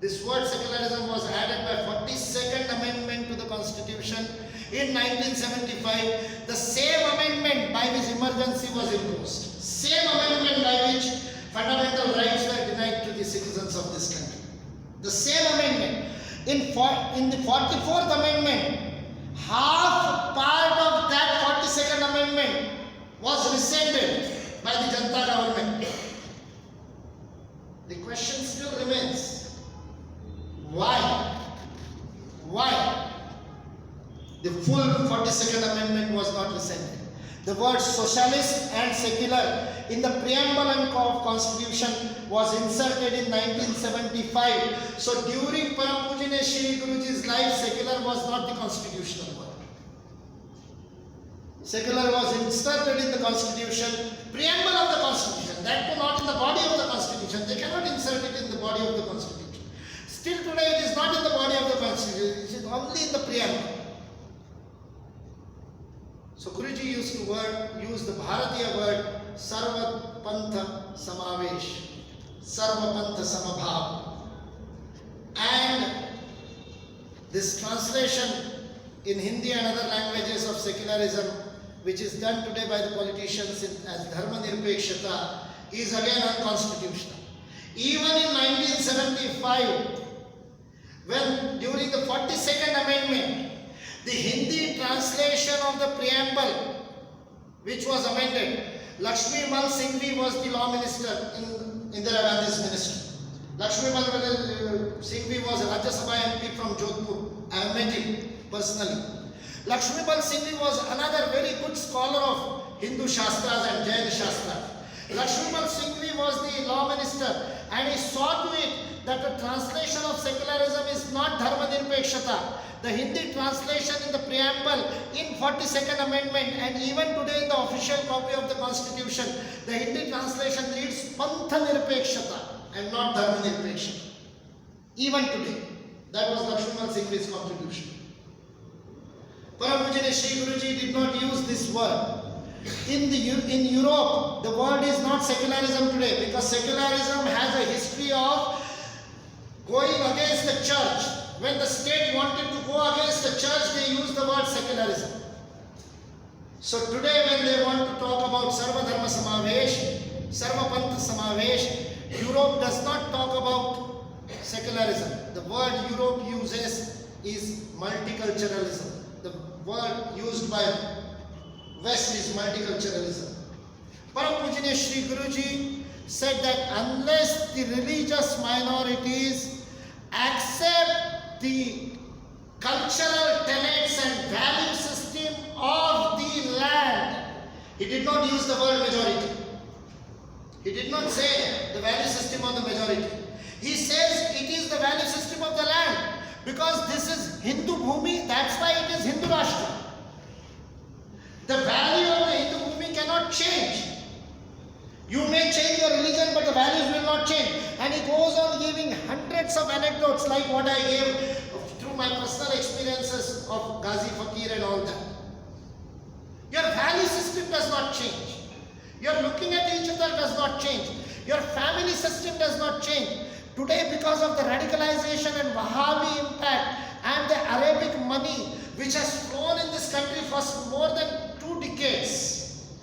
This word secularism was added by 42nd Amendment to the Constitution in 1975. The same amendment by which emergency was imposed. Same amendment by which fundamental rights were denied to the citizens of this country. The same amendment. In the 44th Amendment, half part of that 42nd Amendment was rescinded by the Janata government. The question still remains, why? Why the full 42nd Amendment was not rescinded? The word socialist and secular in the preamble of Constitution was inserted in 1975. So during Param Pujya Shri Guruji's life, secular was not the constitutional word. Secular was inserted in the Constitution, preamble of the Constitution, that too not in the body of the Constitution. They cannot insert it in the body of the Constitution. Still today it is not in the body of the Constitution, it is only in the preamble. So Guruji used to use the Bharatiya word Sarva Pantha Samavesh, Sarva Pantha Samabhav. And this translation in Hindi and other languages of secularism, which is done today by the politicians as Dharma Nirpekshata, is again unconstitutional. Even in 1975, when during the 42nd Amendment, the Hindi translation of the preamble, which was amended, Lakshmi Mal Singhvi was the law minister in Indira Gandhi's ministry. Lakshmi Mal Singhvi was a Rajya Sabha MP from Jodhpur. I have met him personally. Lakshmi Mal Singhvi was another very good scholar of Hindu Shastras and Jain Shastras. Lakshmi Mal Singhvi was the law minister and he saw to it that the translation of secularism is not Dharma Nirpekshata. The Hindi translation in the preamble in 42nd Amendment and even today in the official copy of the Constitution, the Hindi translation reads Pantha Nirpekshata and not Dharma Nirpekshata. Even today. That was Lakshmi Mal Singhvi's contribution. Param Pujya Shri Guruji did not use this word. In Europe, the word is not secularism today because secularism has a history of going against the church. When the state wanted to go against the church, they used the word secularism. So today when they want to talk about Sarva Dharma Samavesh, Sarva Pantha Samavesh, Europe does not talk about secularism. The word Europe uses is multiculturalism. The word used by West is multiculturalism. Param Pujya Shri Guruji said that unless the religious minorities accept the cultural tenets and value system of the land, he did not use the word majority. He did not say the value system of the majority. He says it is the value system of the land because this is Hindu Bhumi, that's why it is Hindu Rashtra. The value of the Hindu Bhumi cannot change. You may change your religion, but the values will not change. And he goes on giving hundreds of anecdotes like what I gave through my personal experiences of Ghazi Fakir and all that. Your value system does not change. Your looking at each other does not change. Your family system does not change. Today because of the radicalization and Wahhabi impact and the Arabic money which has flown in this country for more than 2 decades,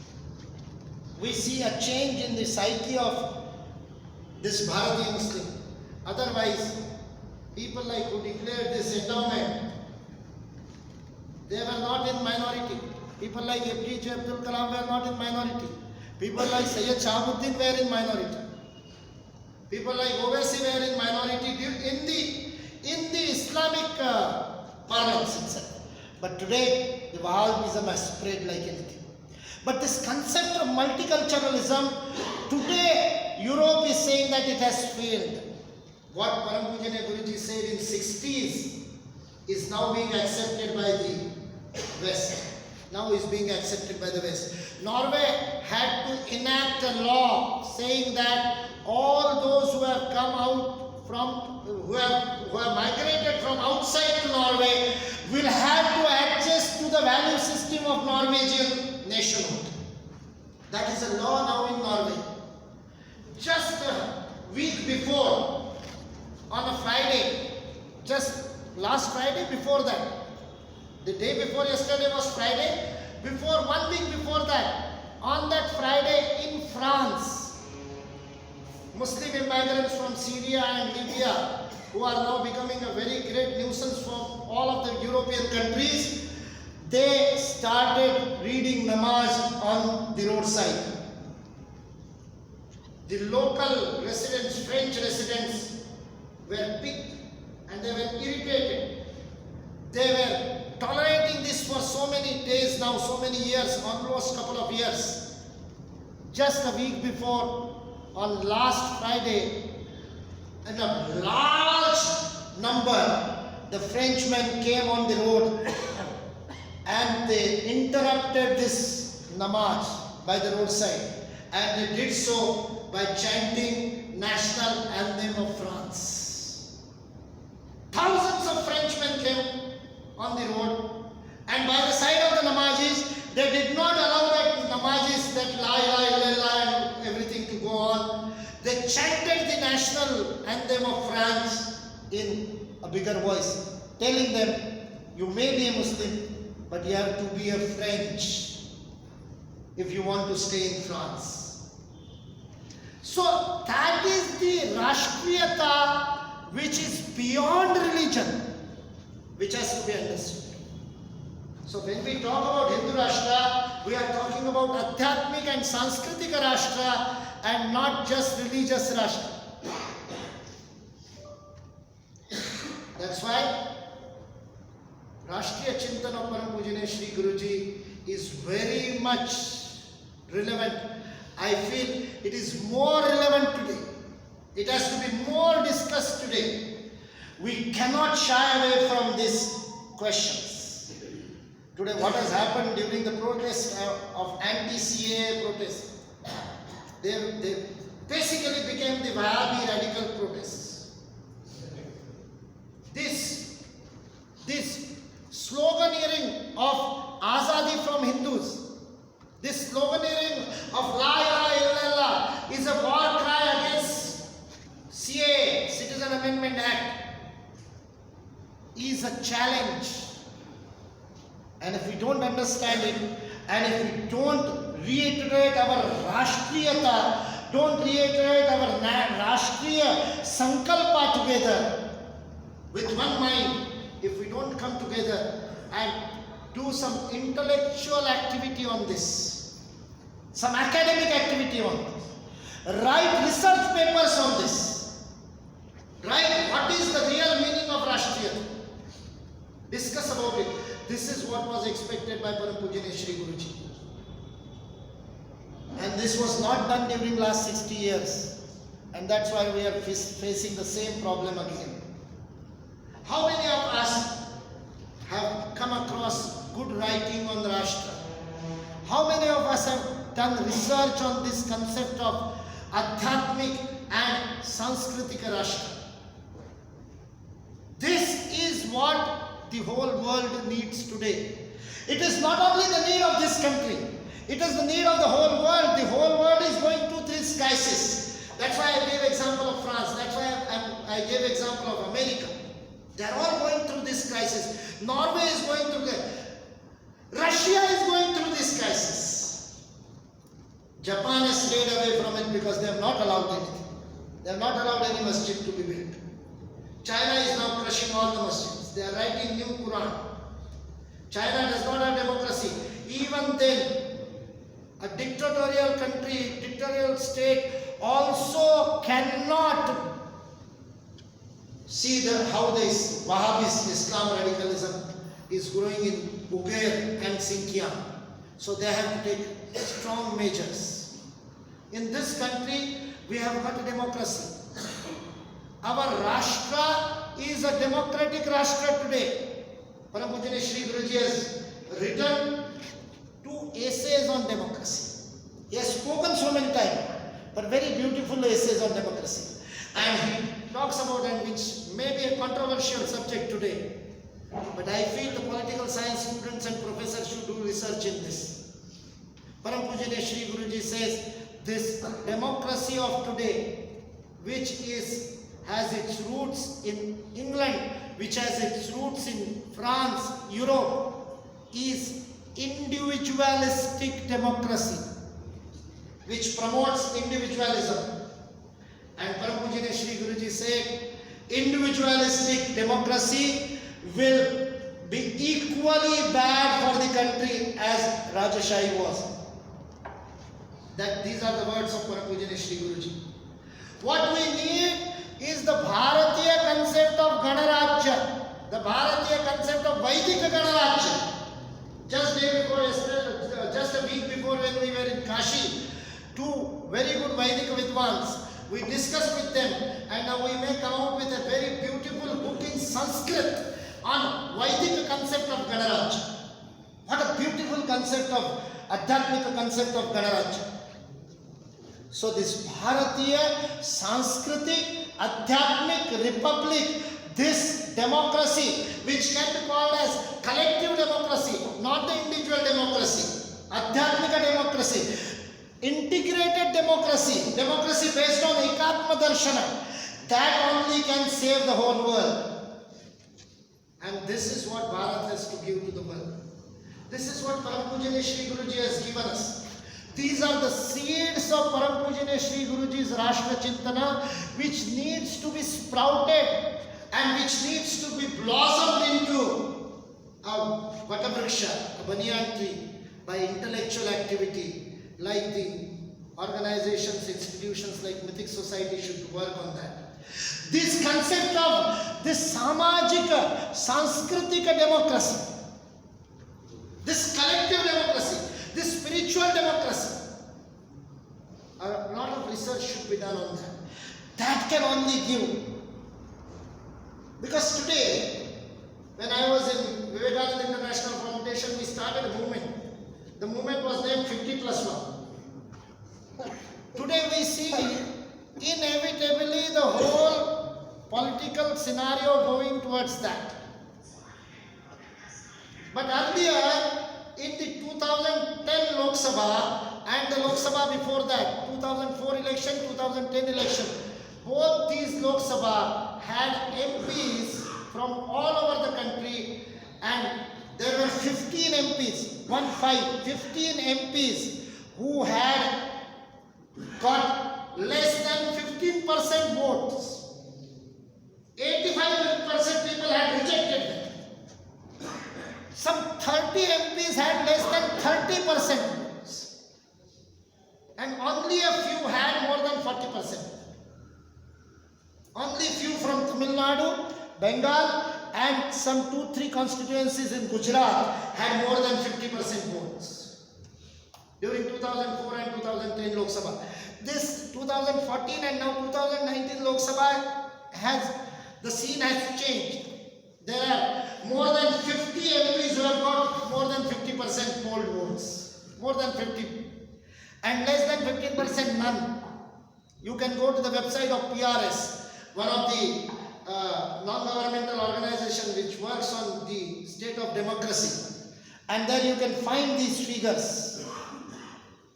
we see a change in the psyche of this Bharatiya Muslim. Otherwise, people like who declared this endowment, they were not in minority. People like APJ Abdul Kalam were not in minority. People like Sayyid Shahabuddin were in minority. People like Owaisi were in minority in the Islamic parlance itself. But today, the Wahhabism has spread like anything. But this concept of multiculturalism, today Europe is saying that it has failed. What Param Pujanya Guruji said in 60s is now being accepted by the West. Now is being accepted by the West. Norway had to enact a law saying that all those who have come out from, who have migrated from outside to Norway will have to adjust to the value system of Norwegian nationhood. That is a law now in Norway. Just a week before, on a Friday, just last Friday before that, the day before yesterday was Friday, before 1 week before that, on that Friday in France, Muslim immigrants from Syria and Libya, who are now becoming a very great nuisance for all of the European countries, they started reading namaz on the roadside. The local residents, French residents, were picked and they were irritated. They were tolerating this for so many days now, so many years, almost couple of years. Just a week before, on last Friday, and a large number, the Frenchmen came on the road and they interrupted this namaz by the roadside, and they did so by chanting national anthem of France. Thousands of Frenchmen came on the road, and by the side of the namazis, they did not allow that namazis, that la ilaha illallah and everything to go on. They chanted the national anthem of France in a bigger voice, telling them, you may be a Muslim, but you have to be a French if you want to stay in France. So that is the Rashtriyata which is beyond religion, which has to be understood. So when we talk about Hindu Rashtra, we are talking about Adhyatmik and Sanskritika Rashtra and not just religious Rashtra. That's why Rashtriya Chintan of Param Pujanya Shri Guruji is very much relevant. I feel it is more relevant today. It has to be more discussed today. We cannot shy away from these questions. Today, what has happened during the protest of anti-CAA protest? They basically became the Wahhabi radical protests. This sloganeering of Azadi from Hindus, this sloganeering of La ilaha illallah is a war cry against CAA, Citizen Amendment Act, is a challenge. And if we don't understand it, and if we don't reiterate our Rashtriyata, don't reiterate our Rashtriya Sankalpa together, with one mind, if we don't come together and do some intellectual activity on this, some academic activity on this, write research papers on this, write what is the real meaning of Rashtriyata, discuss about it. This is what was expected by Param Pujanya Shri Guruji. And this was not done during last 60 years. And that's why we are facing the same problem again. How many of us have come across good writing on Rashtra? How many of us have done research on this concept of Adhyatmik and Sanskritika Rashtra? This is what the whole world needs today. It is not only the need of this country, it is the need of the whole world. The whole world is going through this crisis. That's why I gave example of France. That's why I gave example of America. They are all going through this crisis. Norway is going through Russia is going through this crisis. Japan has stayed away from it because they have not allowed anything. They have not allowed any masjid to be built. China is now crushing all the masjids. They are writing new Quran. China does not have democracy. Even then, a dictatorial country, dictatorial state also cannot see how this Wahhabist Islam radicalism is growing in Ugair and Xinjiang. So they have to take strong measures. In this country, we have got a democracy. Our Rashtra is a democratic Rashtra today. Param Pujya Shri Guruji has written 2 essays on democracy. He has spoken so many times, but very beautiful essays on democracy. And he talks about it, which may be a controversial subject today. But I feel the political science students and professors should do research in this. Param Pujya Shri Guruji says, this democracy of today, which has its roots in England, which has its roots in France, Europe, is individualistic democracy, which promotes individualism. And Param Pujya Shri Guruji said, individualistic democracy will be equally bad for the country as Rajashahi was. These are the words of Param Pujya Shri Guruji. What we need is the Bharatiya concept of Ganarajya, the Bharatiya concept of Vaidika Ganarajya. Just a week before when we were in Kashi, 2 very good Vaidika Vidwans, we discussed with them, and now we may come out with a very beautiful book in Sanskrit on Vaidika concept of Ganarajya. What a beautiful concept of Adhyatmika concept of Ganarajya. So this Bharatiya, Sanskritic, Adhyatmic Republic, this democracy, which can be called as collective democracy, not the individual democracy, Adhyatmika democracy, integrated democracy, democracy based on Ekatma Darshana, that only can save the whole world. And this is what Bharat has to give to the world. This is what Param Pujya Shri Guruji has given us. These are the seeds of Param Pujya Shri Guruji's Rashtra Chintana, which needs to be sprouted and which needs to be blossomed into a Vatavriksha, a banyan tree, by intellectual activity, like the organizations, institutions like Mythic Society should work on that. This concept of this Samajika, Sanskritika democracy, this collective democracy, this spiritual democracy, a lot of research should be done on that. That can only give. Because today, when I was in Vivekananda International Foundation, we started a movement. The movement was named 50+1. Today we see inevitably the whole political scenario going towards that. But earlier, in the 2010 Lok Sabha and the Lok Sabha before that, 2004 election, 2010 election, both these Lok Sabha had MPs from all over the country, and there were 15 MPs, 15 MPs who had got less than 15% votes. 85% people had rejected them. Some 30 MPs had less than 30% votes. And only a few had more than 40%. Only few from Tamil Nadu, Bengal, and some 2-3 constituencies in Gujarat had more than 50% votes during 2004 and 2010 Lok Sabha. This 2014 and now 2019 Lok Sabha the scene has changed. There are more than 50 MPs who have got more than 50% polled votes. More than 50. And less than 15% none. You can go to the website of PRS, one of the non-governmental organization which works on the state of democracy, and there you can find these figures.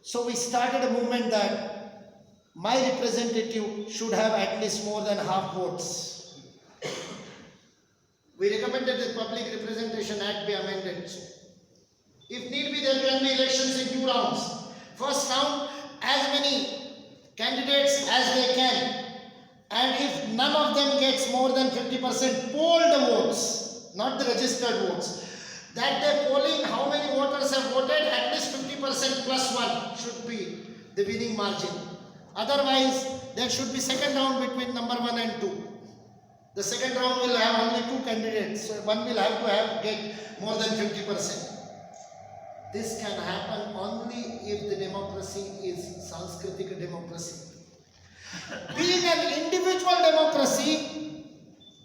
So we started a movement that my representative should have at least more than half votes. We recommended that Public Representation Act be amended. If need be, there can be elections in 2 rounds. First round, as many candidates as they can. And if none of them gets more than 50% polled votes, not the registered votes, that day polling how many voters have voted, at least 50% plus 1 should be the winning margin. Otherwise, there should be second round between number 1 and 2. The second round will have only 2 candidates, so one will have to get more than 50%. This can happen only if the democracy is Sanskritic democracy. Being an individual democracy,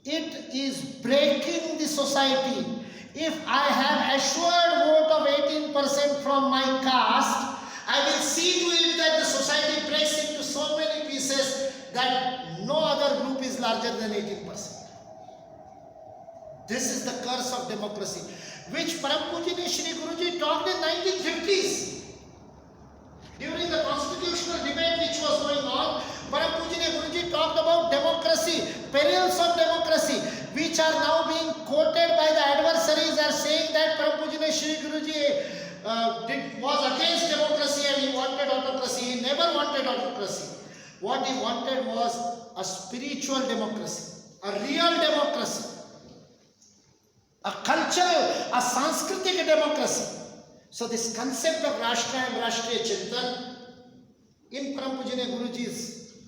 it is breaking the society. If I have assured vote of 18% from my caste, I will see to it that the society breaks into so many pieces that no other group is larger than 18%. This is the curse of democracy, which Param Pujya Shri Guruji talked in 1950s. During the constitutional debate which was going on, Param Pujya Guruji talked about democracy, perils of democracy, which are now being quoted by the adversaries as saying that Param Pujya Shri Guruji was against democracy and he wanted autocracy. He never wanted autocracy. What he wanted was a spiritual democracy, a real democracy, a cultural, a Sanskritic democracy. So this concept of Rashtra and Rashtriya Chintan in Param Pujya Guruji's,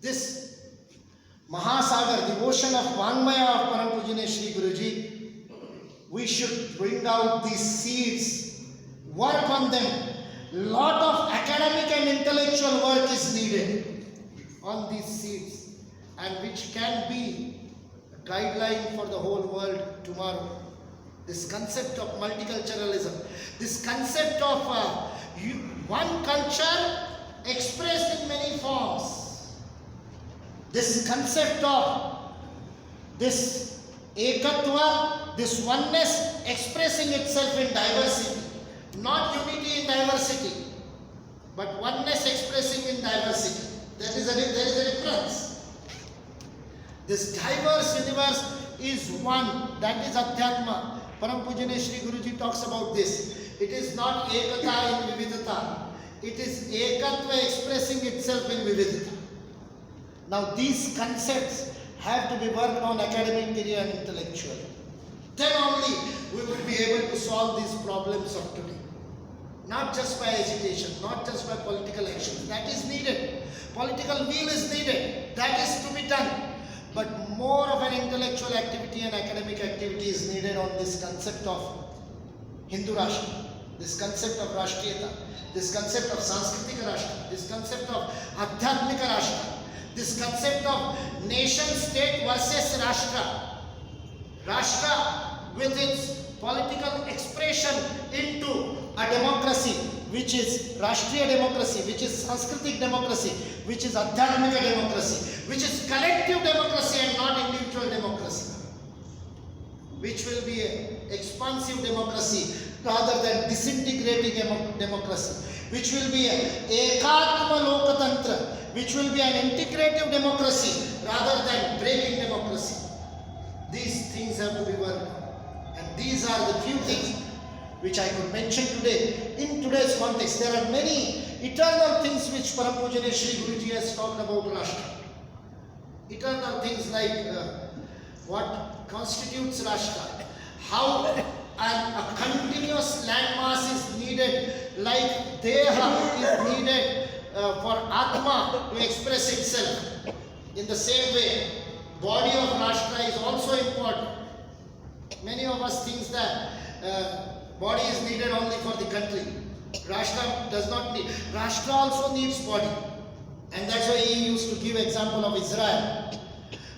this Mahasagar, the ocean of Vangmaya of Param Pujya Shri Guruji, we should bring out these seeds, work on them. Lot of academic and intellectual work is needed on these seeds, and which can be a guideline for the whole world tomorrow. This concept of multiculturalism, this concept of one culture expressed in many forms, this concept of this ekatva, this oneness expressing itself in diversity, not unity in diversity, but oneness expressing in diversity. There is a difference. This diverse universe is one, that is Adhyatma. Param Pujya Shri Guruji talks about this. It is not ekata in vividata. It is ekatva expressing itself in vividata. Now these concepts have to be worked on academically and intellectually. Then only we will be able to solve these problems of today. Not just by agitation, not just by political actions. That is needed. Political will is needed. That is to be done. But more of an intellectual activity and academic activity is needed on this concept of Hindu Rashtra, this concept of Rashtriyata, this concept of Sanskritika Rashtra, this concept of Adhyatmika Rashtra, this concept of nation state versus Rashtra. Rashtra with its political expression into a democracy which is Rashtriya democracy, which is Sanskritic democracy, which is Adhyatmika democracy, which is collective democracy and not individual democracy, which will be an expansive democracy rather than disintegrating democracy, which will be an ekatma lokatantra, which will be an integrative democracy rather than breaking democracy. These things have to be worked on, and these are the few things which I could mention today. In today's context, there are many eternal things which Param Pujya Shri Guruji has talked about Rashtra. Eternal things like what constitutes Rashtra, how a continuous landmass is needed, like Deha is needed for Atma to express itself. In the same way, body of Rashtra is also important. Many of us think that body is needed only for the country. Rashtra does not need. Rashtra also needs body. And that's why he used to give example of Israel.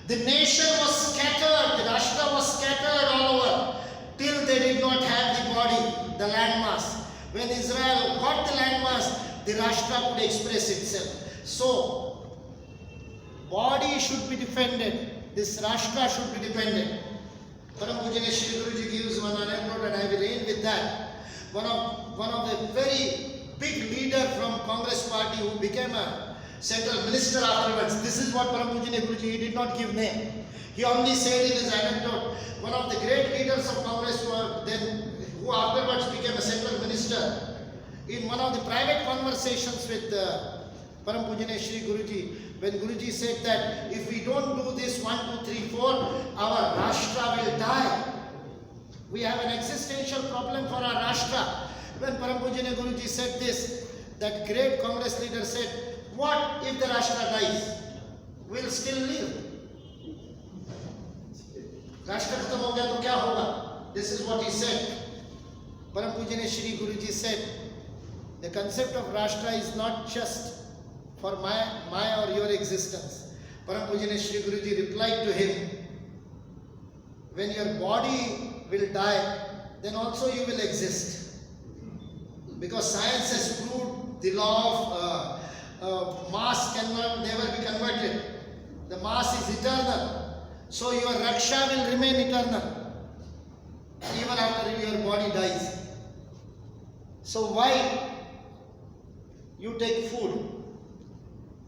The nation was scattered, the Rashtra was scattered all over till they did not have the body, the landmass. When Israel got the landmass, the Rashtra could express itself. So, body should be defended. This Rashtra should be defended. Param Pujya Shri Guruji gives one anecdote, and I will end with that. One of the very big leader from Congress party who became a central minister afterwards. This is what Param Pujaniya Guruji, he did not give name. He only said in his anecdote, one of the great leaders of Congress who afterwards became a central minister, in one of the private conversations with Param Pujaniya Shri Guruji, when Guruji said that if we don't do this 1, 2, 3, 4, our Rashtra will die. We have an existential problem for our Rashtra. When Param Pujaniya Guruji said this, that great Congress leader said, what if the Rashtra dies? We'll still live. Rashtra khatam ho gaya to kya hoga? This is what he said. Param Pujaniya Shri Guruji said, the concept of Rashtra is not just for my or your existence. Param Pujaniya Shri Guruji replied to him, when your body will die, then also you will exist. Because science has proved the law of mass can never be converted. The mass is eternal. So your Raksha will remain eternal even after your body dies. So why you take food?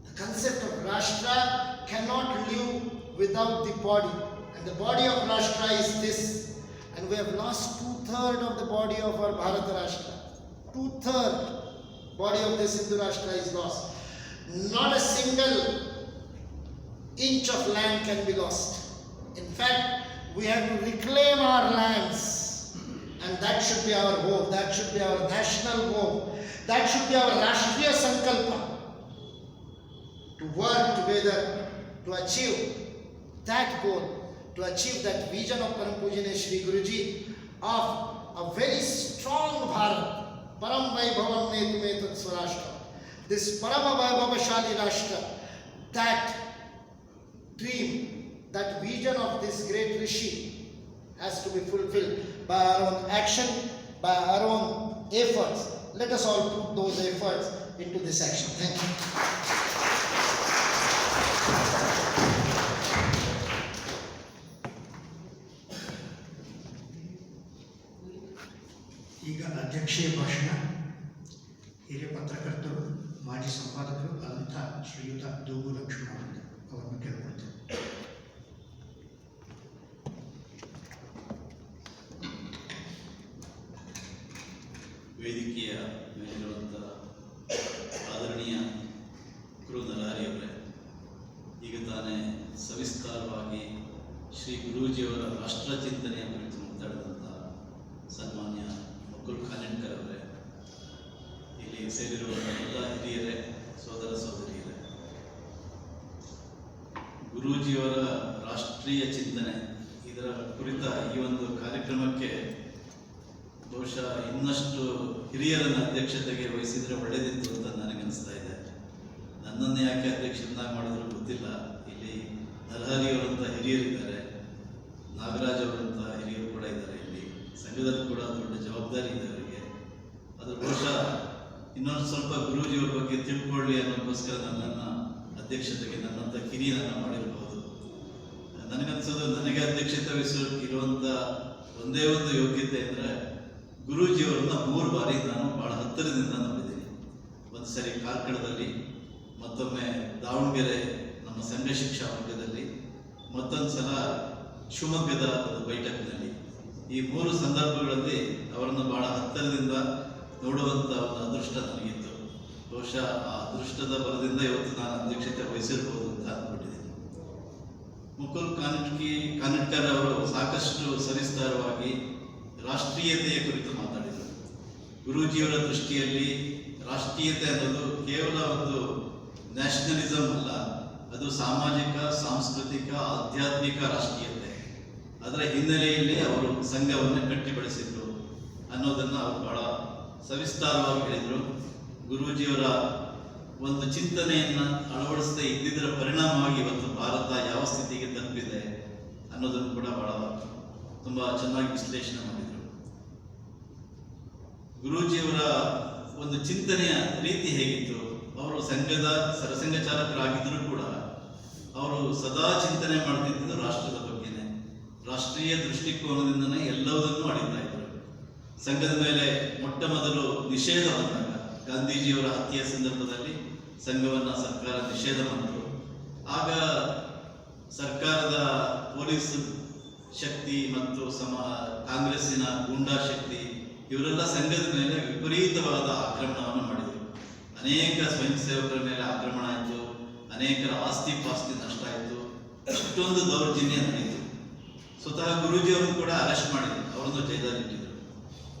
The concept of Rashtra cannot live without the body. And the body of Rashtra is this. And we have lost 2/3 of the body of our Bharat Rashtra. 2/3 body of this Hindu Rashtra is lost. Not a single inch of land can be lost. In fact, we have to reclaim our lands. And that should be our hope. That should be our national hope. That should be our Rashtriya Sankalpa. To work together to achieve that goal, to achieve that vision of Param Pujaniya Shri Guruji of a very strong Bharat, Param Vaibhavam Netume Tat Swarashtra. This Parama Vaibhavashali Rashtra, that dream, that vision of this great Rishi has to be fulfilled by our own action, by our own efforts. Let us all put those efforts into this action. Thank you. ಈಗ ಅಧ್ಯಕ್ಷೀಯ ಭಾಷಣ ಹಿರಿಯ ಪತ್ರಕರ್ತರು ಮಾಜಿ ಸಂಪಾದಕರು ಆದಂಥ ಶ್ರೀಯುತ ದೂಗು ಲಕ್ಷ್ಮಣ ಅವರನ್ನು ಕೇಳಿಕೊಳ್ತೇವೆ. ವೇದಿಕೆಯ ಮೇಲಿರುವಂಥ ಆದರಣೀಯ ಗುರು ನರಹರಿಯವರೇ, ಈಗ ತಾನೇ ಸವಿಸ್ತಾರವಾಗಿ ಶ್ರೀ ಗುರೂಜಿಯವರ ರಾಷ್ಟ್ರ ಚಿಂತನೆಯ ಕುರಿತು ಮಾತಾಡಿದಂಥ ಸನ್ಮಾನ್ಯ ಮುಕುಲ್ ಖಾನೆಟ್ಕರ್ ಅವರೇ, ಇಲ್ಲಿ ಸೇರಿರುವ ಎಲ್ಲ ಹಿರಿಯರೇ, ಸೋದರ ಸೋದರಿಯರೇ, ಗುರೂಜಿಯವರ ರಾಷ್ಟ್ರೀಯ ಚಿಂತನೆ ಇದರ ಕುರಿತ ಈ ಒಂದು ಕಾರ್ಯಕ್ರಮಕ್ಕೆ ಬಹುಶಃ ಇನ್ನಷ್ಟು ಹಿರಿಯರನ್ನ ಅಧ್ಯಕ್ಷತೆಗೆ ವಹಿಸಿದರೆ ಒಳ್ಳೆಯದಿತ್ತು ಅಂತ ನನಗನ್ನಿಸ್ತಾ ಇದೆ. ನನ್ನನ್ನು ಯಾಕೆ ಅಧ್ಯಕ್ಷರನ್ನಾಗಿ ಮಾಡಿದ್ರು ಗೊತ್ತಿಲ್ಲ. ಇಲ್ಲಿ ನರಹರಿಯವರಂಥ ಹಿರಿಯರಿದ್ದಾರೆ, ನಾಗರಾಜ್ ಅವರಂಥ ಹಿರಿಯರು ಕೂಡ ಇದ್ದಾರೆ. ಇಲ್ಲಿ ಸಂಘದಲ್ಲಿ ಕೂಡ ದೊಡ್ಡ ಜವಾಬ್ದಾರಿ ಇದೆ ಅವರಿಗೆ. ಅದು ಬಹುಶಃ ಇನ್ನೊಂದು ಸ್ವಲ್ಪ ಗುರೂಜಿಯವ್ರ ಬಗ್ಗೆ ತಿಳ್ಕೊಳ್ಳಿ ಅನ್ನೋಕ್ಕೋಸ್ಕರ ನನ್ನನ್ನು ಅಧ್ಯಕ್ಷತೆಗೆ ನನ್ನಂಥ ಕಿರಿಯನನ್ನು ಮಾಡಿರಬಹುದು. ನನಗನ್ಸೋದು ನನಗೆ ಅಧ್ಯಕ್ಷತೆ ವಹಿಸೋಕೆ ಇರುವಂಥ ಒಂದೇ ಒಂದು ಯೋಗ್ಯತೆ ಅಂದರೆ ಗುರೂಜಿಯವರನ್ನ 3 ಬಾರಿ ನಾನು ಭಾಳ ಹತ್ತಿರದಿಂದ ನೋಡಿದ್ದೀನಿ. ಒಂದು ಸರಿ ಕಾರ್ಕಳದಲ್ಲಿ, ಮತ್ತೊಮ್ಮೆ ದಾವಣಗೆರೆ ನಮ್ಮ ಸಂಘ ಶಿಕ್ಷಾ ವರ್ಗದಲ್ಲಿ, ಮತ್ತೊಂದು ಸಲ ಶಿವಮೊಗ್ಗದ ಒಂದು ಬೈಠಕ್ನಲ್ಲಿ. ಈ 3 ಸಂದರ್ಭಗಳಲ್ಲಿ ಅವರನ್ನು ಭಾಳ ಹತ್ತಿರದಿಂದ ನೋಡುವಂಥ ಒಂದು ಅದೃಷ್ಟ ನನಗಿತ್ತು. ಬಹುಶಃ ಆ ಅದೃಷ್ಟದ ಬಲದಿಂದ ಇವತ್ತು ನಾನು ಅಧ್ಯಕ್ಷತೆ ವಹಿಸಿರ್ಬೋದು ಅಂತ ಅಂದ್ಬಿಟ್ಟಿದ್ದೀನಿ. ಮುಕುಲ್ ಖಾನೆಟ್ಕರ್ ಅವರು ಸಾಕಷ್ಟು ಸವಿಸ್ತಾರವಾಗಿ ರಾಷ್ಟ್ರೀಯತೆಯ ಕುರಿತು ಮಾತಾಡಿದರು. ಗುರೂಜಿಯವರ ದೃಷ್ಟಿಯಲ್ಲಿ ರಾಷ್ಟ್ರೀಯತೆ ಅನ್ನೋದು ಕೇವಲ ಒಂದು ನ್ಯಾಷನಲಿಸಮ್ ಅಲ್ಲ, ಅದು ಸಾಮಾಜಿಕ, ಸಾಂಸ್ಕೃತಿಕ, ಆಧ್ಯಾತ್ಮಿಕ ರಾಷ್ಟ್ರೀಯತೆ. ಅದರ ಹಿನ್ನೆಲೆಯಲ್ಲಿ ಅವರು ಸಂಘವನ್ನು ಕಟ್ಟಿ ಬೆಳೆಸಿದ್ರು ಅನ್ನೋದನ್ನು ಅವರು ಬಹಳ ಸವಿಸ್ತಾರವಾಗಿ ಹೇಳಿದರು. ಗುರೂಜಿಯವರ ಒಂದು ಚಿಂತನೆಯನ್ನು ಅಳವಡಿಸದೇ ಇದ್ದಿದ್ದರ ಪರಿಣಾಮವಾಗಿ ಇವತ್ತು ಭಾರತ ಯಾವ ಸ್ಥಿತಿಗೆ ತಲುಪಿದೆ ಅನ್ನೋದನ್ನು ಕೂಡ ಬಹಳ ತುಂಬ ಚೆನ್ನಾಗಿ ವಿಶ್ಲೇಷಣೆ ಮಾಡಿದರು. ಗುರೂಜಿಯವರ ಒಂದು ಚಿಂತನೆಯ ರೀತಿ ಹೇಗಿತ್ತು? ಅವರು ಸಂಘದ ಸರಸಂಘ ಚಾಲಕರಾಗಿದ್ದರೂ ಕೂಡ ಅವರು ಸದಾ ಚಿಂತನೆ ಮಾಡ್ತಿದ್ದು ರಾಷ್ಟ್ರದ ಬಗ್ಗೆನೇ, ರಾಷ್ಟ್ರೀಯ ದೃಷ್ಟಿಕೋನದಿಂದನೇ ಎಲ್ಲವನ್ನೂ ಅಳಿತಾ ಇದ್ರು. ಸಂಘದ ಮೇಲೆ ಮೊಟ್ಟ ಮೊದಲು ನಿಷೇಧ ಬಂದಾಗ ಗಾಂಧೀಜಿಯವರ ಹತ್ಯೆಯ ಸಂದರ್ಭದಲ್ಲಿ ಸಂಘವನ್ನು ಸರ್ಕಾರ ನಿಷೇಧ ಮಾಡಿದ್ರು. ಆಗ ಸರ್ಕಾರದ ಪೊಲೀಸ್ ಶಕ್ತಿ ಮತ್ತು ಕಾಂಗ್ರೆಸ್ಸಿನ ಗೂಂಡಾ ಶಕ್ತಿ ಇವರೆಲ್ಲ ಸಂಘದ ಮೇಲೆ ವಿಪರೀತವಾದ ಆಕ್ರಮಣವನ್ನು ಮಾಡಿದರು. ಅನೇಕ ಸ್ವಯಂ ಸೇವಕರ ಮೇಲೆ ಆಕ್ರಮಣ ಆಯಿತು, ಅನೇಕರ ಆಸ್ತಿ ಪಾಸ್ತಿ ನಷ್ಟ ಆಯಿತು, ಇಷ್ಟೊಂದು ದೌರ್ಜನ್ಯ ನಡೆಯಿತು. ಸ್ವತಃ ಗುರೂಜಿಯವರು ಕೂಡ ಅರೆಸ್ಟ್ ಮಾಡಿದರು, ಅವರನ್ನು ಜೈಲಲ್ಲಿಟ್ಟಿದ್ದರು.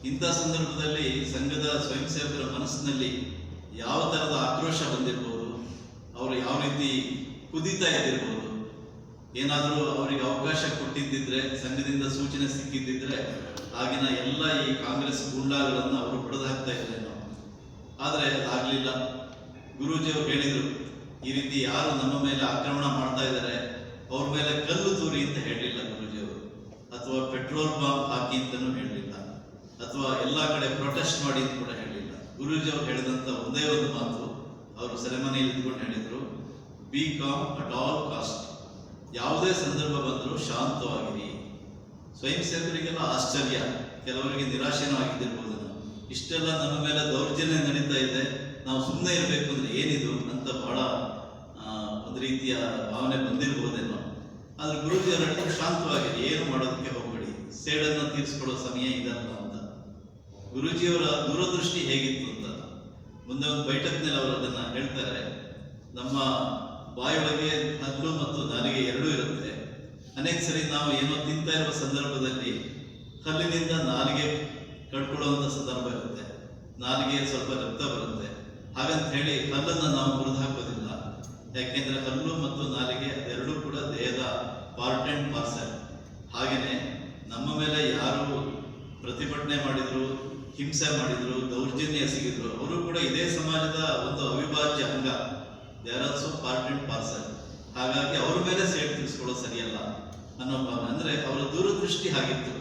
ಇಂಥ ಸಂದರ್ಭದಲ್ಲಿ ಸಂಘದ ಸ್ವಯಂ ಸೇವಕರ ಮನಸ್ಸಿನಲ್ಲಿ ಯಾವ ಥರದ ಆಕ್ರೋಶ ಬಂದಿರ್ಬೋದು, ಅವರು ಯಾವ ರೀತಿ ಕುದೀತಾ ಇದ್ದಿರ್ಬೋದು. ಏನಾದರೂ ಅವರಿಗೆ ಅವಕಾಶ ಕೊಟ್ಟಿದ್ದಿದ್ರೆ, ಸಂಘದಿಂದ ಸೂಚನೆ ಸಿಕ್ಕಿದ್ದಿದ್ರೆ ಆಗಿನ ಎಲ್ಲ ಈ ಕಾಂಗ್ರೆಸ್ ಗೂಂಡಾಗಳನ್ನು ಅವರು ಹೊಡೆದು ಹಾಕ್ತಾ ಇದ್ರೇನೋ. ಆದರೆ ಅದಾಗಲಿಲ್ಲ. ಗುರೂಜಿಯವರು ಹೇಳಿದರು, ಈ ರೀತಿ ಯಾರು ನಮ್ಮ ಮೇಲೆ ಆಕ್ರಮಣ ಮಾಡ್ತಾ ಇದ್ದಾರೆ ಅವ್ರ ಮೇಲೆ ಕಲ್ಲು ತೂರಿ ಅಂತ ಹೇಳಲಿಲ್ಲ ಗುರೂಜಿಯವರು, ಅಥವಾ ಪೆಟ್ರೋಲ್ ಬಾಂಬ್ ಹಾಕಿ ಅಂತಲೂ ಹೇಳಲಿಲ್ಲ, ಅಥವಾ ಎಲ್ಲ ಕಡೆ ಪ್ರೊಟೆಸ್ಟ್ ಮಾಡಿ ಅಂತ ಕೂಡ ಹೇಳಲಿಲ್ಲ. ಗುರೂಜಿಯವರು ಹೇಳಿದಂಥ ಒಂದೇ ಒಂದು ಮಾತು, ಅವರು ಸೆರೆಮನಿಯಲ್ಲಿ ಇದ್ಕೊಂಡು ಹೇಳಿದರು, B com at all cost. ಯಾವುದೇ ಸಂದರ್ಭ ಬಂದರೂ ಶಾಂತವಾಗಿರಿ. ಸ್ವಯಂ ಸೇವಕರಿಗೆಲ್ಲ ಆಶ್ಚರ್ಯ, ಕೆಲವರಿಗೆ ನಿರಾಶೆನೂ ಆಗಿದ್ದಿರ್ಬೋದು. ಇಷ್ಟೆಲ್ಲ ನಮ್ಮ ಮೇಲೆ ದೌರ್ಜನ್ಯ ನಡೀತಾ ಇದೆ, ನಾವು ಸುಮ್ಮನೆ ಇರಬೇಕು ಅಂದ್ರೆ ಏನಿದು ಅಂತ ಬಹಳ ಒಂದು ರೀತಿಯ ಭಾವನೆ ಬಂದಿರ್ಬೋದೇನೋ. ಆದ್ರೆ ಗುರೂಜಿ ಅವರು ಶಾಂತವಾಗಿರಿ, ಏನು ಮಾಡೋದಕ್ಕೆ ಹೋಗ್ಬೇಡಿ, ಸೇಡನ್ನು ತೀರಿಸ್ಕೊಳ್ಳೋ ಸಮಯ ಇದಲ್ಲ ಅಂತ. ಗುರೂಜಿಯವರ ದೂರದೃಷ್ಟಿ ಹೇಗಿತ್ತು ಅಂತ ಮುಂದೆ ಒಂದು ಬೈಠಕ್ನಲ್ಲಿ ಅವರು ಅದನ್ನ ಹೇಳ್ತಾರೆ. ನಮ್ಮ ಬಾಯೊಳಗೆ ಹಲ್ಲು ಮತ್ತು ನಾಲಿಗೆ ಎರಡೂ ಇರುತ್ತೆ. ಅನೇಕ ಸರಿ ನಾವು ಏನೋ ತಿಂತಾ ಇರುವ ಸಂದರ್ಭದಲ್ಲಿ ಹಲ್ಲಿನಿಂದ ನಾಲಿಗೆ ಕಡ್ಕೊಳ್ಳುವಂಥ ಸಂದರ್ಭ ಇರುತ್ತೆ, ನಾಲಿಗೆ ಸ್ವಲ್ಪ ರಕ್ತ ಬರುತ್ತೆ. ಹಾಗಂತ ಹೇಳಿ ಹಲ್ಲನ್ನು ನಾವು ಮುರಿದು ಹಾಕೋದಿಲ್ಲ, ಯಾಕೆಂದ್ರೆ ಹಲ್ಲು ಮತ್ತು ನಾಲಿಗೆ ಅದೆರಡೂ ಕೂಡ ದೇಹದ ಪಾರ್ಟ್ ಅಂಡ್ ಪಾರ್ಸಲ್. ಹಾಗೇನೆ ನಮ್ಮ ಮೇಲೆ ಯಾರು ಪ್ರತಿಭಟನೆ ಮಾಡಿದ್ರು, ಹಿಂಸೆ ಮಾಡಿದ್ರು, ದೌರ್ಜನ್ಯ ಎಸಗಿದ್ರು, ಅವರು ಕೂಡ ಇದೇ ಸಮಾಜದ ಒಂದು ಅವಿಭಾಜ್ಯ ಅಂಗ. They are also part and parcel. ಹಾಗಾಗಿ ಅವ್ರ ಮೇಲೆ ಸೇಡ್ ತೀರಿಸ್ಕೊಳ್ಳೋದು ಸರಿಯಲ್ಲ ಅನ್ನೋ ಭಾವನೆ. ಅಂದ್ರೆ ಅವರ ದೂರದೃಷ್ಟಿ ಆಗಿತ್ತು.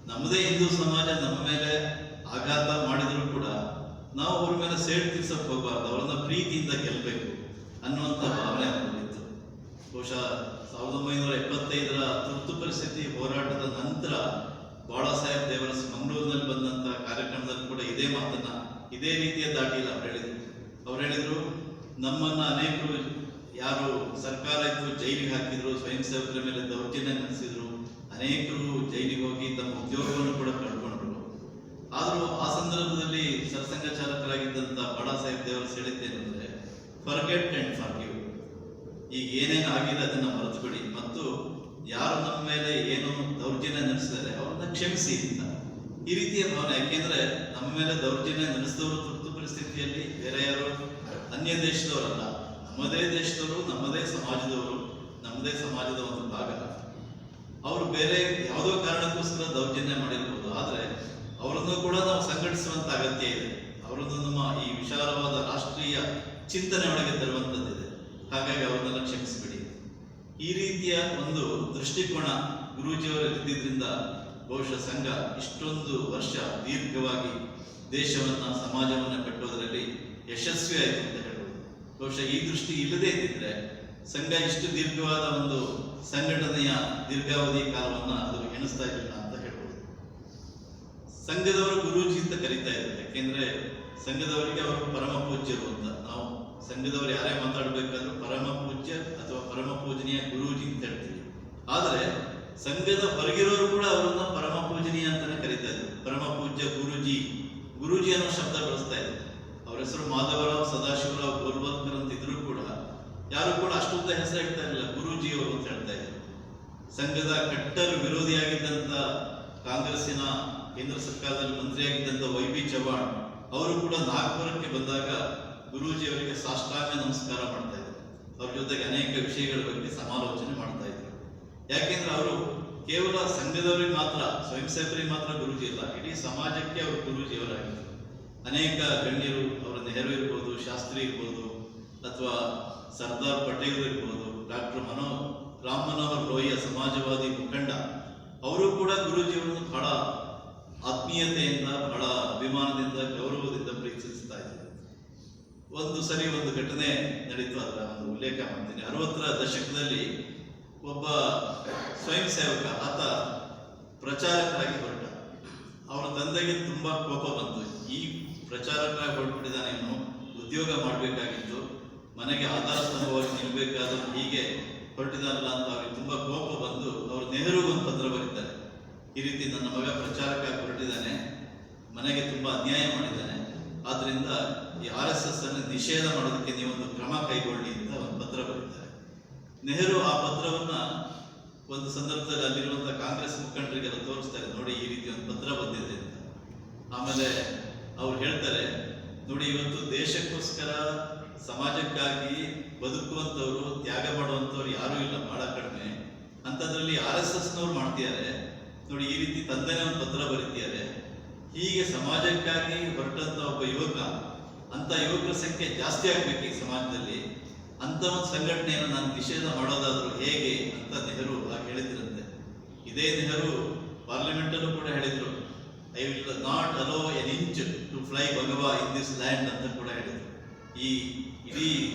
ನಮ್ಮದೇ ಹಿಂದೂ ಸಮಾಜ ನಮ್ಮ ಮೇಲೆ ಆಘಾತ ಮಾಡಿದ್ರು ಕೂಡ ನಾವು ಅವ್ರ ಮೇಲೆ ಸೇಡ್ ತೀರ್ಸಕ್ ಹೋಗಬಾರ್ದು, ಅವ್ರನ್ನ ಪ್ರೀತಿಯಿಂದ ಗೆಲ್ಲಬೇಕು ಅನ್ನುವಂಥ ಭಾವನೆ ಅವರಲ್ಲಿತ್ತು. ಬಹುಶಃ 1975ರ ತುರ್ತು ಪರಿಸ್ಥಿತಿ ಹೋರಾಟದ ನಂತರ ಬಾಳಾ ಸಾಹೇಬ್ ದೇವರಸ್ ಮಂಗಳೂರಿನಲ್ಲಿ ಬಂದಂತ ಕಾರ್ಯಕ್ರಮದಲ್ಲಿ ಕೂಡ ಇದೇ ಮಾತನ್ನ, ಇದೇ ರೀತಿಯ ದಾಟಿಯಲ್ಲಿ ಅವ್ರು ಹೇಳಿದ್ರು, ನಮ್ಮನ್ನ ಅನೇಕರು ಯಾರು ಸರ್ಕಾರ ಇತ್ತು ಜೈಲಿಗೆ ಹಾಕಿದ್ರು, ಸ್ವಯಂ ಸೇವಕರ ಮೇಲೆ ದೌರ್ಜನ್ಯ ನಡೆಸಿದ್ರು, ಅನೇಕರು ಜೈಲಿಗೆ ಹೋಗಿ ತಮ್ಮ ಉದ್ಯೋಗವನ್ನು ಕೂಡ ಕಳ್ಕೊಂಡ್ರು. ಆದರೂ ಆ ಸಂದರ್ಭದಲ್ಲಿ ಸರ್ಸಂಘ ಚಾಲಕರಾಗಿದ್ದಂಥ Bala Saheb ದೇವರಸ್ ಹೇಳಿದ್ದೇನೆಂದ್ರೆ, forget and forgive. ಈಗ ಏನೇನು ಆಗಿದೆ ಅದನ್ನ ಮರೆತುಬಿಡಿ, ಮತ್ತು ಯಾರು ನಮ್ಮ ಮೇಲೆ ಏನು ದೌರ್ಜನ್ಯ ನಡೆಸಿದ್ದಾರೆ ಅವ್ರನ್ನ ಕ್ಷಮಿಸಿ ಅಂತ. ಈ ರೀತಿಯ ಭಾವನೆ. ಯಾಕೆಂದ್ರೆ ನಮ್ಮ ಮೇಲೆ ದೌರ್ಜನ್ಯ ನಡೆಸಿದವರು ತುರ್ತು ಪರಿಸ್ಥಿತಿಯಲ್ಲಿ ಬೇರೆ ಯಾರು ಅನ್ಯ ದೇಶದವರಲ್ಲ, ನಮ್ಮದೇ ದೇಶದವರು, ನಮ್ಮದೇ ಸಮಾಜದವರು, ನಮ್ಮದೇ ಸಮಾಜದ ಒಂದು ಭಾಗ. ಅವರು ಬೇರೆ ಯಾವುದೋ ಕಾರಣಕ್ಕೋಸ್ಕರ ದೌರ್ಜನ್ಯ ಮಾಡಿರ್ಬೋದು, ಆದ್ರೆ ಅವರನ್ನು ಕೂಡ ನಾವು ಸಂಘಟಿಸುವಂತ ಅಗತ್ಯ ಇದೆ. ಅವರನ್ನು ನಮ್ಮ ಈ ವಿಶಾಲವಾದ ರಾಷ್ಟ್ರೀಯ ಚಿಂತನೆ ಒಳಗೆ ತರುವಂತದ್ದಿದೆ. ಹಾಗಾಗಿ ಅವರನ್ನೆಲ್ಲ ಕ್ಷಮಿಸಿಬಿಡಿ. ಈ ರೀತಿಯ ಒಂದು ದೃಷ್ಟಿಕೋನ ಗುರೂಜಿಯವರು ಇದ್ದಿದ್ರಿಂದ ಬಹುಶಃ ಸಂಘ ಇಷ್ಟೊಂದು ವರ್ಷ ದೀರ್ಘವಾಗಿ ದೇಶವನ್ನ, ಸಮಾಜವನ್ನ ಕಟ್ಟೋದರಲ್ಲಿ ಯಶಸ್ವಿ ಆಯಿತು ಅಂತ ಹೇಳ್ಬೋದು. ಬಹುಶಃ ಈ ದೃಷ್ಟಿ ಇಲ್ಲದೇ ಇದ್ದಿದ್ರೆ ಸಂಘ ಇಷ್ಟು ದೀರ್ಘವಾದ ಒಂದು ಸಂಘಟನೆಯ ದೀರ್ಘಾವಧಿ ಕಾಲವನ್ನ ಅದು ಎಣಿಸ್ತಾ ಇರಲಿಲ್ಲ ಅಂತ ಹೇಳ್ಬೋದು. ಸಂಘದವರು ಗುರೂಜಿ ಅಂತ ಕರೀತಾ ಇದ್ದಾರೆ, ಯಾಕೆಂದ್ರೆ ಸಂಘದವರಿಗೆ ಅವರು ಪರಮ ಪೂಜ್ಯರು ಅಂತ. ನಾವು ಸಂಘದವರು ಯಾರೇ ಮಾತಾಡಬೇಕಾದ್ರೂ ಪರಮ ಪೂಜ್ಯ ಅಥವಾ ಪರಮ ಪೂಜನೀಯ ಗುರೂಜಿ ಅಂತ ಹೇಳ್ತೀವಿ. ಆದ್ರೆ ಸಂಘದ ಹೊರಗಿರೋರು ಕೂಡ ಅವರನ್ನ ಪರಮ ಪೂಜನೀಯ ಅಂತಾನೆ ಕರೀತಾ ಇದ್ರು. ಪರಮ ಪೂಜ್ಯ ಗುರೂಜಿ, ಗುರೂಜಿ ಅನ್ನೋ ಶಬ್ದ ಬಳಸ್ತಾ ಇದ್ರು. ಅವ್ರ ಹೆಸರು ಮಾಧವರಾವ್ ಸದಾಶಿವರಾವ್ ಗೋಲ್ವಲ್ಕರ್ ಅಂತ ಇದ್ರು ಕೂಡ ಯಾರು ಕೂಡ ಅಷ್ಟೊಂದು ಹೆಸರು ಹೇಳ್ತಾ ಇರಲಿಲ್ಲ, ಗುರೂಜಿಯವರು ಅಂತ ಹೇಳ್ತಾ ಇದ್ರು. ಸಂಘದ ಕಟ್ಟರ್ ವಿರೋಧಿಯಾಗಿದ್ದಂತ ಕಾಂಗ್ರೆಸ್ಸಿನ ಕೇಂದ್ರ ಸರ್ಕಾರದಲ್ಲಿ ಮಂತ್ರಿಯಾಗಿದ್ದಂತ ವೈ.ಬಿ. ಚವ್ಹಾಣ್ ಅವರು ಕೂಡ ನಾಗ್ಪುರಕ್ಕೆ ಬಂದಾಗ ಗುರೂಜಿ ಅವರಿಗೆ ಸಾಷ್ಟಾಂಗ ನಮಸ್ಕಾರ ಮಾಡ್ತಾ ಇದ್ರು. ಅವ್ರ ಜೊತೆಗೆ ಅನೇಕ ವಿಷಯಗಳ ಬಗ್ಗೆ ಸಮಾಲೋಚನೆ ಮಾಡ್ತಾ ಇದ್ರು. ಯಾಕೆಂದ್ರೆ ಅವರು ಕೇವಲ ಸಂಘದವರಿಗೆ ಮಾತ್ರ, ಸ್ವಯಂ ಸೇವಕರಿಗೆ ಮಾತ್ರ ಗುರೂಜಿ ಇಲ್ಲ, ಇಡೀ ಸಮಾಜಕ್ಕೆ ಅವರು ಗುರೂಜಿಯವರಾಗಿದ್ದರು. ಅನೇಕ ಗಣ್ಯರು, ಅವರ ನೆಹರು ಇರ್ಬೋದು, ಶಾಸ್ತ್ರಿ ಇರ್ಬೋದು, ಅಥವಾ ಸರ್ದಾರ್ ಪಟೇಲ್ ಇರ್ಬೋದು, ಡಾಕ್ಟರ್ ರಾಮ್ ಮನೋಹರ್ ಲೋಹಿಯಾ ಸಮಾಜವಾದಿ ಮುಖಂಡ, ಅವರು ಕೂಡ ಗುರೂಜಿಯವರನ್ನು ಬಹಳ ಆತ್ಮೀಯತೆಯಿಂದ, ಬಹಳ ಅಭಿಮಾನದಿಂದ, ಗೌರವದಿಂದ ಪ್ರೀತಿಸ್ತಾ ಇದ್ದಾರೆ. ಒಂದು ಸರಿ ಒಂದು ಘಟನೆ ನಡೀತು, ಅದರ ಒಂದು ಉಲ್ಲೇಖ ಮಾಡ್ತೀನಿ. 60ರ ದಶಕದಲ್ಲಿ ಒಬ್ಬ ಸ್ವಯಂ ಸೇವಕ, ಆತ ಪ್ರಚಾರಕರಾಗಿ ಹೊರಟ. ಅವರ ತಂದೆಗೆ ತುಂಬಾ ಕೋಪ ಬಂತು. ಈ ಪ್ರಚಾರಕರಾಗಿ ಹೊರಟ್ಬಿಟ್ಟಿದ್ದಾನೆ, ಇವನು ಉದ್ಯೋಗ ಮಾಡಬೇಕಾಗಿತ್ತು, ಮನೆಗೆ ಆಧಾರ ಸ್ತಂಭವಾಗಿ ನಿಲ್ಲಬೇಕಾದವರು ಹೀಗೆ ಹೊರಟಿದಾರಲ್ಲ ಅಂತ ಅವ್ರಿಗೆ ತುಂಬಾ ಕೋಪ ಬಂದು ಅವರು ನೆಹರೂಗೆ ಒಂದು ಪತ್ರ ಬರೀತಾರೆ. ಈ ರೀತಿ ನನ್ನ ಮಗ ಪ್ರಚಾರಕ್ಕಾಗಿ ಹೊರಟಿದ್ದಾನೆ, ಮನೆಗೆ ತುಂಬಾ ಅನ್ಯಾಯ ಮಾಡಿದ್ದಾನೆ, ಆದ್ರಿಂದ ಈ RSS ಅನ್ನು ನಿಷೇಧ ಮಾಡೋದಕ್ಕೆ ನೀವೊಂದು ಕ್ರಮ ಕೈಗೊಳ್ಳಿ ಅಂತ ಒಂದು ಪತ್ರ ಬರೀತಾರೆ. ನೆಹರು ಆ ಪತ್ರವನ್ನ ಒಂದು ಸಂದರ್ಭದಲ್ಲಿ ಅಲ್ಲಿರುವಂತಹ ಕಾಂಗ್ರೆಸ್ ಮುಖಂಡರಿಗೆಲ್ಲ ತೋರಿಸ್ತಾರೆ, ನೋಡಿ ಈ ರೀತಿ ಒಂದು ಪತ್ರ ಬಂದಿದೆ ಅಂತ. ಆಮೇಲೆ ಅವ್ರು ಹೇಳ್ತಾರೆ, ನೋಡಿ ಇವತ್ತು ದೇಶಕ್ಕೋಸ್ಕರ ಸಮಾಜಕ್ಕಾಗಿ ಬದುಕುವಂಥವ್ರು, ತ್ಯಾಗ ಮಾಡುವಂಥವ್ರು ಯಾರೂ ಇಲ್ಲ, ಬಹಳ ಕಡಿಮೆ. ಅಂಥದ್ರಲ್ಲಿ RSSನವ್ರು ಮಾಡ್ತಿದ್ದಾರೆ, ನೋಡಿ ಈ ರೀತಿ ತಂದೆನೇ ಒಂದು ಪತ್ರ ಬರೀತಿದ್ದಾರೆ. ಹೀಗೆ ಸಮಾಜಕ್ಕಾಗಿ ಹೊರಟಂತ ಒಬ್ಬ ಯುವಕ, ಅಂತ ಯುವಕರ ಸಂಖ್ಯೆ ಜಾಸ್ತಿ ಆಗ್ಬೇಕು ಈ ಸಮಾಜದಲ್ಲಿ, ಅಂತ ಒಂದು ಸಂಘಟನೆಯನ್ನು ನಾನು ನಿಷೇಧ ಮಾಡೋದಾದ್ರು ಹೇಗೆ ಅಂತ ನೆಹರು ಆಗ ಹೇಳಿದ್ರಂತೆ. ಇದೇ ನೆಹರು ಪಾರ್ಲಿಮೆಂಟ್ ಅಲ್ಲೂ ಕೂಡ ಹೇಳಿದ್ರು, I will not allow an inch to fly bhagwa in this land ಅಂತ ಕೂಡ ಹೇಳಿದ್ರು. ಈ ಇಡೀ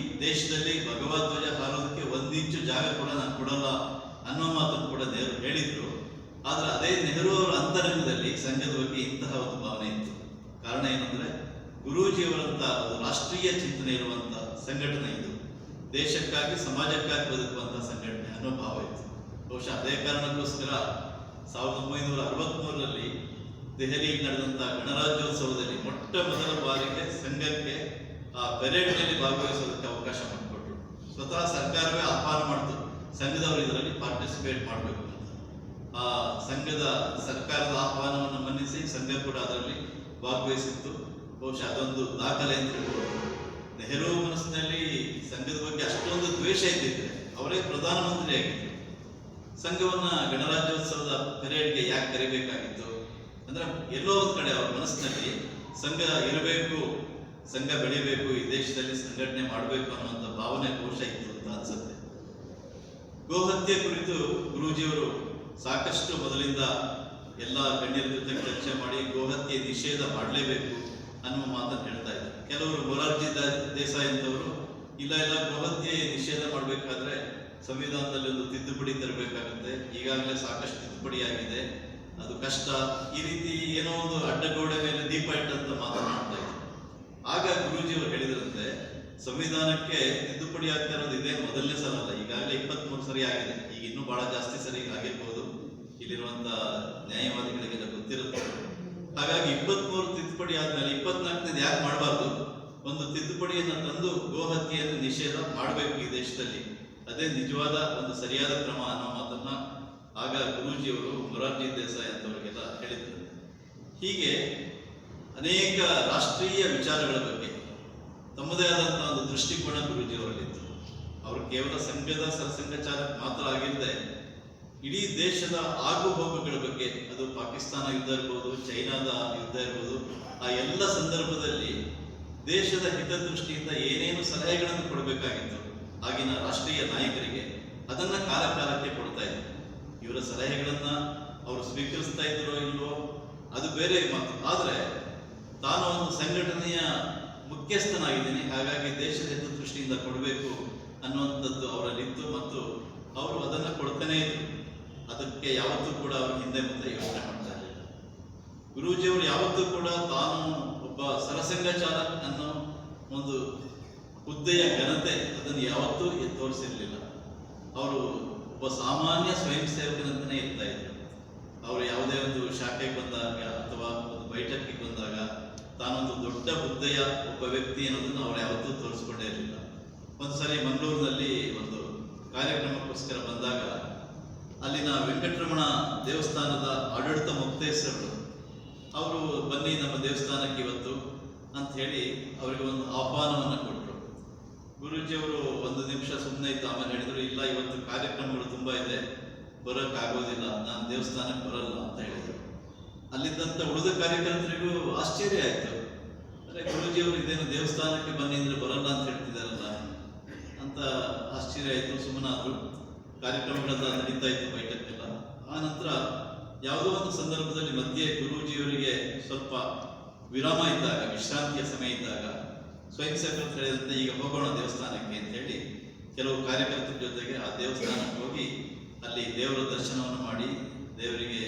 ದೇಶದಲ್ಲಿ ಭಗವಾ ಧ್ವಜ ಹಾರೋದಕ್ಕೆ 1 ಇಂಚು ಜಾಗ ಕೂಡ ನಾನು ಕೊಡಲ್ಲ ಅನ್ನೋ ಮಾತನ್ನು ಕೂಡ ನೆಹರು ಹೇಳಿದ್ರು. ಆದ್ರೆ ಅದೇ ನೆಹರು ಅವರ ಅಂತರಂಗದಲ್ಲಿ ಸಂಘದ ಬಗ್ಗೆ ಇಂತಹ ಒಂದು ಭಾವನೆ ಇತ್ತು. ಕಾರಣ ಏನಂದ್ರೆ, ಗುರೂಜಿಯವರಂತ ಒಂದು ರಾಷ್ಟ್ರೀಯ ಚಿಂತನೆ ಇರುವಂತ ಸಂಘಟನೆ ಇದು, ದೇಶಕ್ಕಾಗಿ ಸಮಾಜಕ್ಕಾಗಿ ಬದುಕುವಂತಹ ಸಂಘಟನೆ ಅನ್ನೋ ಭಾವ ಇತ್ತು. ಬಹುಶಃ ಅದೇ ಕಾರಣಕ್ಕೋಸ್ಕರ 1963ರಲ್ಲಿ ದೆಹಲಿಯಲ್ಲಿ ನಡೆದಂತಹ ಗಣರಾಜ್ಯೋತ್ಸವದಲ್ಲಿ ಮೊಟ್ಟ ಮೊದಲ ಬಾರಿಗೆ ಸಂಘಕ್ಕೆ ಆ ಪೆರೇಡ್ನಲ್ಲಿ ಭಾಗವಹಿಸೋದಕ್ಕೆ ಅವಕಾಶ ಮಾಡಿಕೊಟ್ರು. ಸ್ವತಃ ಸರ್ಕಾರವೇ ಆಹ್ವಾನ ಮಾಡಿತು, ಸಂಘದವರು ಇದರಲ್ಲಿ ಪಾರ್ಟಿಸಿಪೇಟ್ ಮಾಡಬೇಕು ಅಂತ. ಆ ಸಂಘದ ಸರ್ಕಾರದ ಆಹ್ವಾನವನ್ನು ಮನ್ನಿಸಿ ಸಂಘ ಕೂಡ ಅದರಲ್ಲಿ ಭಾಗವಹಿಸಿತ್ತು. ಬಹುಶಃ ಅದೊಂದು ದಾಖಲೆ ಅಂತ ಹೇಳ್ಬೋದು. ನೆಹರು ಮನಸ್ಸಿನಲ್ಲಿ ಸಂಘದ ಬಗ್ಗೆ ಅಷ್ಟೊಂದು ದ್ವೇಷ ಇದ್ದಿದ್ರೆ ಅವರೇ ಪ್ರಧಾನಮಂತ್ರಿ ಆಗಿದ್ರು. ಸಂಘವನ್ನ ಗಣರಾಜ್ಯೋತ್ಸವದ ಪೆರೇಡ್ಗೆ ಯಾಕೆ ಕರಿಬೇಕಾಗಿತ್ತು ಅಂದ್ರೆ, ಎಲ್ಲೋ ಒಂದ್ ಕಡೆ ಅವ್ರ ಮನಸ್ಸಿನಲ್ಲಿ ಸಂಘ ಇರಬೇಕು, ಸಂಘ ಬೆಳಿಬೇಕು, ಈ ದೇಶದಲ್ಲಿ ಸಂಘಟನೆ ಮಾಡಬೇಕು ಅನ್ನುವಂಥ ಭಾವನೆ ಬಹುಶಃ ಇತ್ತು ಅಂತ ಅನ್ಸುತ್ತೆ. ಗೋಹತ್ಯೆ ಕುರಿತು ಗುರೂಜಿಯವರು ಸಾಕಷ್ಟು ಮೊದಲಿಂದ ಎಲ್ಲ ಗಣ್ಯರ ಜೊತೆ ಚರ್ಚೆ ಮಾಡಿ ಗೋಹತ್ಯೆ ನಿಷೇಧ ಮಾಡಲೇಬೇಕು ಅನ್ನುವ ಮಾತನ್ನು ಹೇಳ್ತಾ ಇದ್ದಾರೆ. ಕೆಲವರು ಮೊರಾರ್ಜಿ ದೇಸಾಯಿ ಅಂತವರು ಇಲ್ಲ ಗೋಹತ್ಯೆ ನಿಷೇಧ ಮಾಡಬೇಕಾದ್ರೆ ಸಂವಿಧಾನದಲ್ಲಿ ಒಂದು ತಿದ್ದುಪಡಿ ತರಬೇಕಾಗುತ್ತೆ, ಈಗಾಗಲೇ ಸಾಕಷ್ಟು ತಿದ್ದುಪಡಿ ಆಗಿದೆ, ಅದು ಕಷ್ಟ, ಈ ರೀತಿ ಏನೋ ಒಂದು ಅಡ್ಡಗೋಡೆ ಮೇಲೆ ದೀಪ ಇಟ್ಟಂತ ಮಾತನಾಡ್ತಾ ಇದ್ದಾರೆ. ಆಗ ಗುರೂಜಿಯವರು ಹೇಳಿದ್ರಂತೆ, ಸಂವಿಧಾನಕ್ಕೆ ತಿದ್ದುಪಡಿ ಆಗ್ತಾ ಇರೋದು ಇದೇ ಮೊದಲನೇ ಸಲ ಅಲ್ಲ, ಈಗಾಗಲೇ 23 ಸರಿ ಆಗಿದೆ, ಈಗ ಇನ್ನೂ ಬಹಳ ಜಾಸ್ತಿ ಸರಿ ಆಗಿರ್ಬೋದು, ಇಲ್ಲಿರುವಂತ ನ್ಯಾಯವಾದಿಗಳಿಗೆಲ್ಲ ಗೊತ್ತಿರುತ್ತೆ. ಹಾಗಾಗಿ 23 ತಿದ್ದುಪಡಿ ಆದ್ಮೇಲೆ 24ನೇದು ಯಾಕೆ ಮಾಡಬಾರ್ದು, ಒಂದು ತಿದ್ದುಪಡಿಯನ್ನು ತಂದು ಗೋಹತ್ಯೆಯನ್ನು ನಿಷೇಧ ಮಾಡಬೇಕು ಈ ದೇಶದಲ್ಲಿ, ಅದೇ ನಿಜವಾದ ಒಂದು ಸರಿಯಾದ ಕ್ರಮ ಅನ್ನೋ ಮಾತನ್ನ ಆಗ ಗುರೂಜಿಯವರು ಮೊರಾರ್ಜಿ ದೇಸಾಯಿ ಅಂತವರಿಗೆಲ್ಲ ಹೇಳಿದ್ರು. ಹೀಗೆ ಅನೇಕ ರಾಷ್ಟ್ರೀಯ ವಿಚಾರಗಳ ಬಗ್ಗೆ ತಮ್ಮದೇ ಆದಂತಹ ಒಂದು ದೃಷ್ಟಿಕೋನ ಗುರೂಜಿಯವರಲ್ಲಿತ್ತು. ಅವರು ಕೇವಲ ಸಂಘದ ಸರಸಂಘಚಾರಕ ಮಾತ್ರ ಆಗಿರದೆ ಇಡೀ ದೇಶದ ಆಗು ಹೋಗುಗಳ ಬಗ್ಗೆ, ಅದು ಪಾಕಿಸ್ತಾನ ಯುದ್ಧ ಇರ್ಬೋದು, ಚೈನಾದ ಯುದ್ಧ ಇರ್ಬೋದು, ಆ ಎಲ್ಲ ಸಂದರ್ಭದಲ್ಲಿ ದೇಶದ ಹಿತದೃಷ್ಟಿಯಿಂದ ಏನೇನು ಸಲಹೆಗಳನ್ನು ಕೊಡಬೇಕಾಗಿತ್ತು ಆಗಿನ ರಾಷ್ಟ್ರೀಯ ನಾಯಕರಿಗೆ, ಅದನ್ನ ಕಾಲಕ್ಕೆ ಕೊಡ್ತಾ ಇದ್ರು. ಇವರ ಸಲಹೆಗಳನ್ನ ಅವರು ಸ್ವೀಕರಿಸ್ತಾ ಇದ್ರೋ ಇಲ್ವೋ ಅದು ಬೇರೆ ಮಾತು. ಆದ್ರೆ ತಾನು ಒಂದು ಸಂಘಟನೆಯ ಮುಖ್ಯಸ್ಥನಾಗಿದ್ದೀನಿ, ಹಾಗಾಗಿ ದೇಶದ ಹಿತದೃಷ್ಟಿಯಿಂದ ಕೊಡಬೇಕು ಅನ್ನುವಂಥದ್ದು ಅವರಲ್ಲಿತ್ತು ಮತ್ತು ಅವರು ಅದನ್ನ ಕೊಡ್ತಾನೆ ಇದ್ರು. ಅದಕ್ಕೆ ಯಾವತ್ತೂ ಕೂಡ ಅವರು ಹಿಂದೆ ಮುಂದೆ ಯೋಚನೆ ಮಾಡ್ತಾ ಇರಲಿಲ್ಲ. ಗುರೂಜಿಯವರು ಯಾವತ್ತೂ ಕೂಡ ತಾನು ಒಬ್ಬ ಸರಸಂಘಚಾಲಕ ಅನ್ನೋ ಒಂದು ಹುದ್ದೆಯ ಘನತೆ ಅದನ್ನು ಯಾವತ್ತೂ ತೋರಿಸಿರ್ಲಿಲ್ಲ. ಅವರು ಒಬ್ಬ ಸಾಮಾನ್ಯ ಸ್ವಯಂ ಸೇವಕನಂತನೇ ಇರ್ತಾ ಇದ್ರು. ಅವರು ಯಾವುದೇ ಒಂದು ಶಾಖೆಗೆ ಬಂದಾಗ ಅಥವಾ ಒಂದು ಬೈಠಕ್ಕಿಗೆ ಬಂದಾಗ ತಾನೊಂದು ದೊಡ್ಡ ಹುದ್ದೆಯ ಒಬ್ಬ ವ್ಯಕ್ತಿ ಅನ್ನೋದನ್ನು ಅವರು ಯಾವತ್ತೂ ತೋರಿಸ್ಕೊಂಡೇ ಇರಲಿಲ್ಲ. ಒಂದ್ಸರಿ ಮಂಗಳೂರಿನಲ್ಲಿ ಒಂದು ಕಾರ್ಯಕ್ರಮಕ್ಕೋಸ್ಕರ ಬಂದಾಗ ಅಲ್ಲಿನ ವೆಂಕಟರಮಣ ದೇವಸ್ಥಾನದ ಆಡಳಿತ ಮುಕ್ತೇಶ್ವರರು ಅವರು ಬನ್ನಿ ನಮ್ಮ ದೇವಸ್ಥಾನಕ್ಕೆ ಇವತ್ತು ಅಂತ ಹೇಳಿ ಅವರಿಗೆ ಒಂದು ಆಹ್ವಾನವನ್ನು ಕೊಟ್ಟರು. ಗುರೂಜಿಯವರು 1 ನಿಮಿಷ ಸುಮ್ಮನೆ ಇತ್ತು, ಆಮೇಲೆ ಹೇಳಿದ್ರು, ಇಲ್ಲ ಇವತ್ತು ಕಾರ್ಯಕ್ರಮಗಳು ತುಂಬಾ ಇದೆ, ಬರೋಕ್ಕಾಗೋದಿಲ್ಲ, ನಾನು ದೇವಸ್ಥಾನಕ್ಕೆ ಬರಲ್ಲ ಅಂತ ಹೇಳಿದ್ರು. ಅಲ್ಲಿದ್ದಂಥ ಉಳಿದ ಕಾರ್ಯಕರ್ತರಿಗೂ ಆಶ್ಚರ್ಯ ಆಯ್ತು. ಅಂದ್ರೆ ಗುರೂಜಿಯವರು ಇದೇನು ದೇವಸ್ಥಾನಕ್ಕೆ ಬನ್ನಿ ಅಂದ್ರೆ ಬರಲ್ಲ ಅಂತ ಹೇಳ್ತಿದಾರಲ್ಲ ಅಂತ ಆಶ್ಚರ್ಯ ಆಯ್ತು. ಸುಮ್ಮನಾದ್ರು. ಕಾರ್ಯಕ್ರಮಗಳೆಲ್ಲ ನಡೀತಾ ಇತ್ತು, ಬೈಠಕ್ಕೆಲ್ಲ. ಆ ನಂತರ ಯಾವುದೋ ಒಂದು ಸಂದರ್ಭದಲ್ಲಿ ಮಧ್ಯೆ ಗುರೂಜಿಯವರಿಗೆ ಸ್ವಲ್ಪ ವಿರಾಮ ಇದ್ದಾಗ, ವಿಶ್ರಾಂತಿಯ ಸಮಯ ಇದ್ದಾಗ ಸ್ವಯಂ ಸೇವಕರು ಹೇಳಿದಂತೆ ಈಗ ಹೋಗೋಣ ದೇವಸ್ಥಾನಕ್ಕೆ ಅಂತ ಹೇಳಿ ಕೆಲವು ಕಾರ್ಯಕರ್ತರ ಜೊತೆಗೆ ಆ ದೇವಸ್ಥಾನಕ್ಕೆ ಹೋಗಿ ಅಲ್ಲಿ ದೇವರ ದರ್ಶನವನ್ನು ಮಾಡಿ ದೇವರಿಗೆ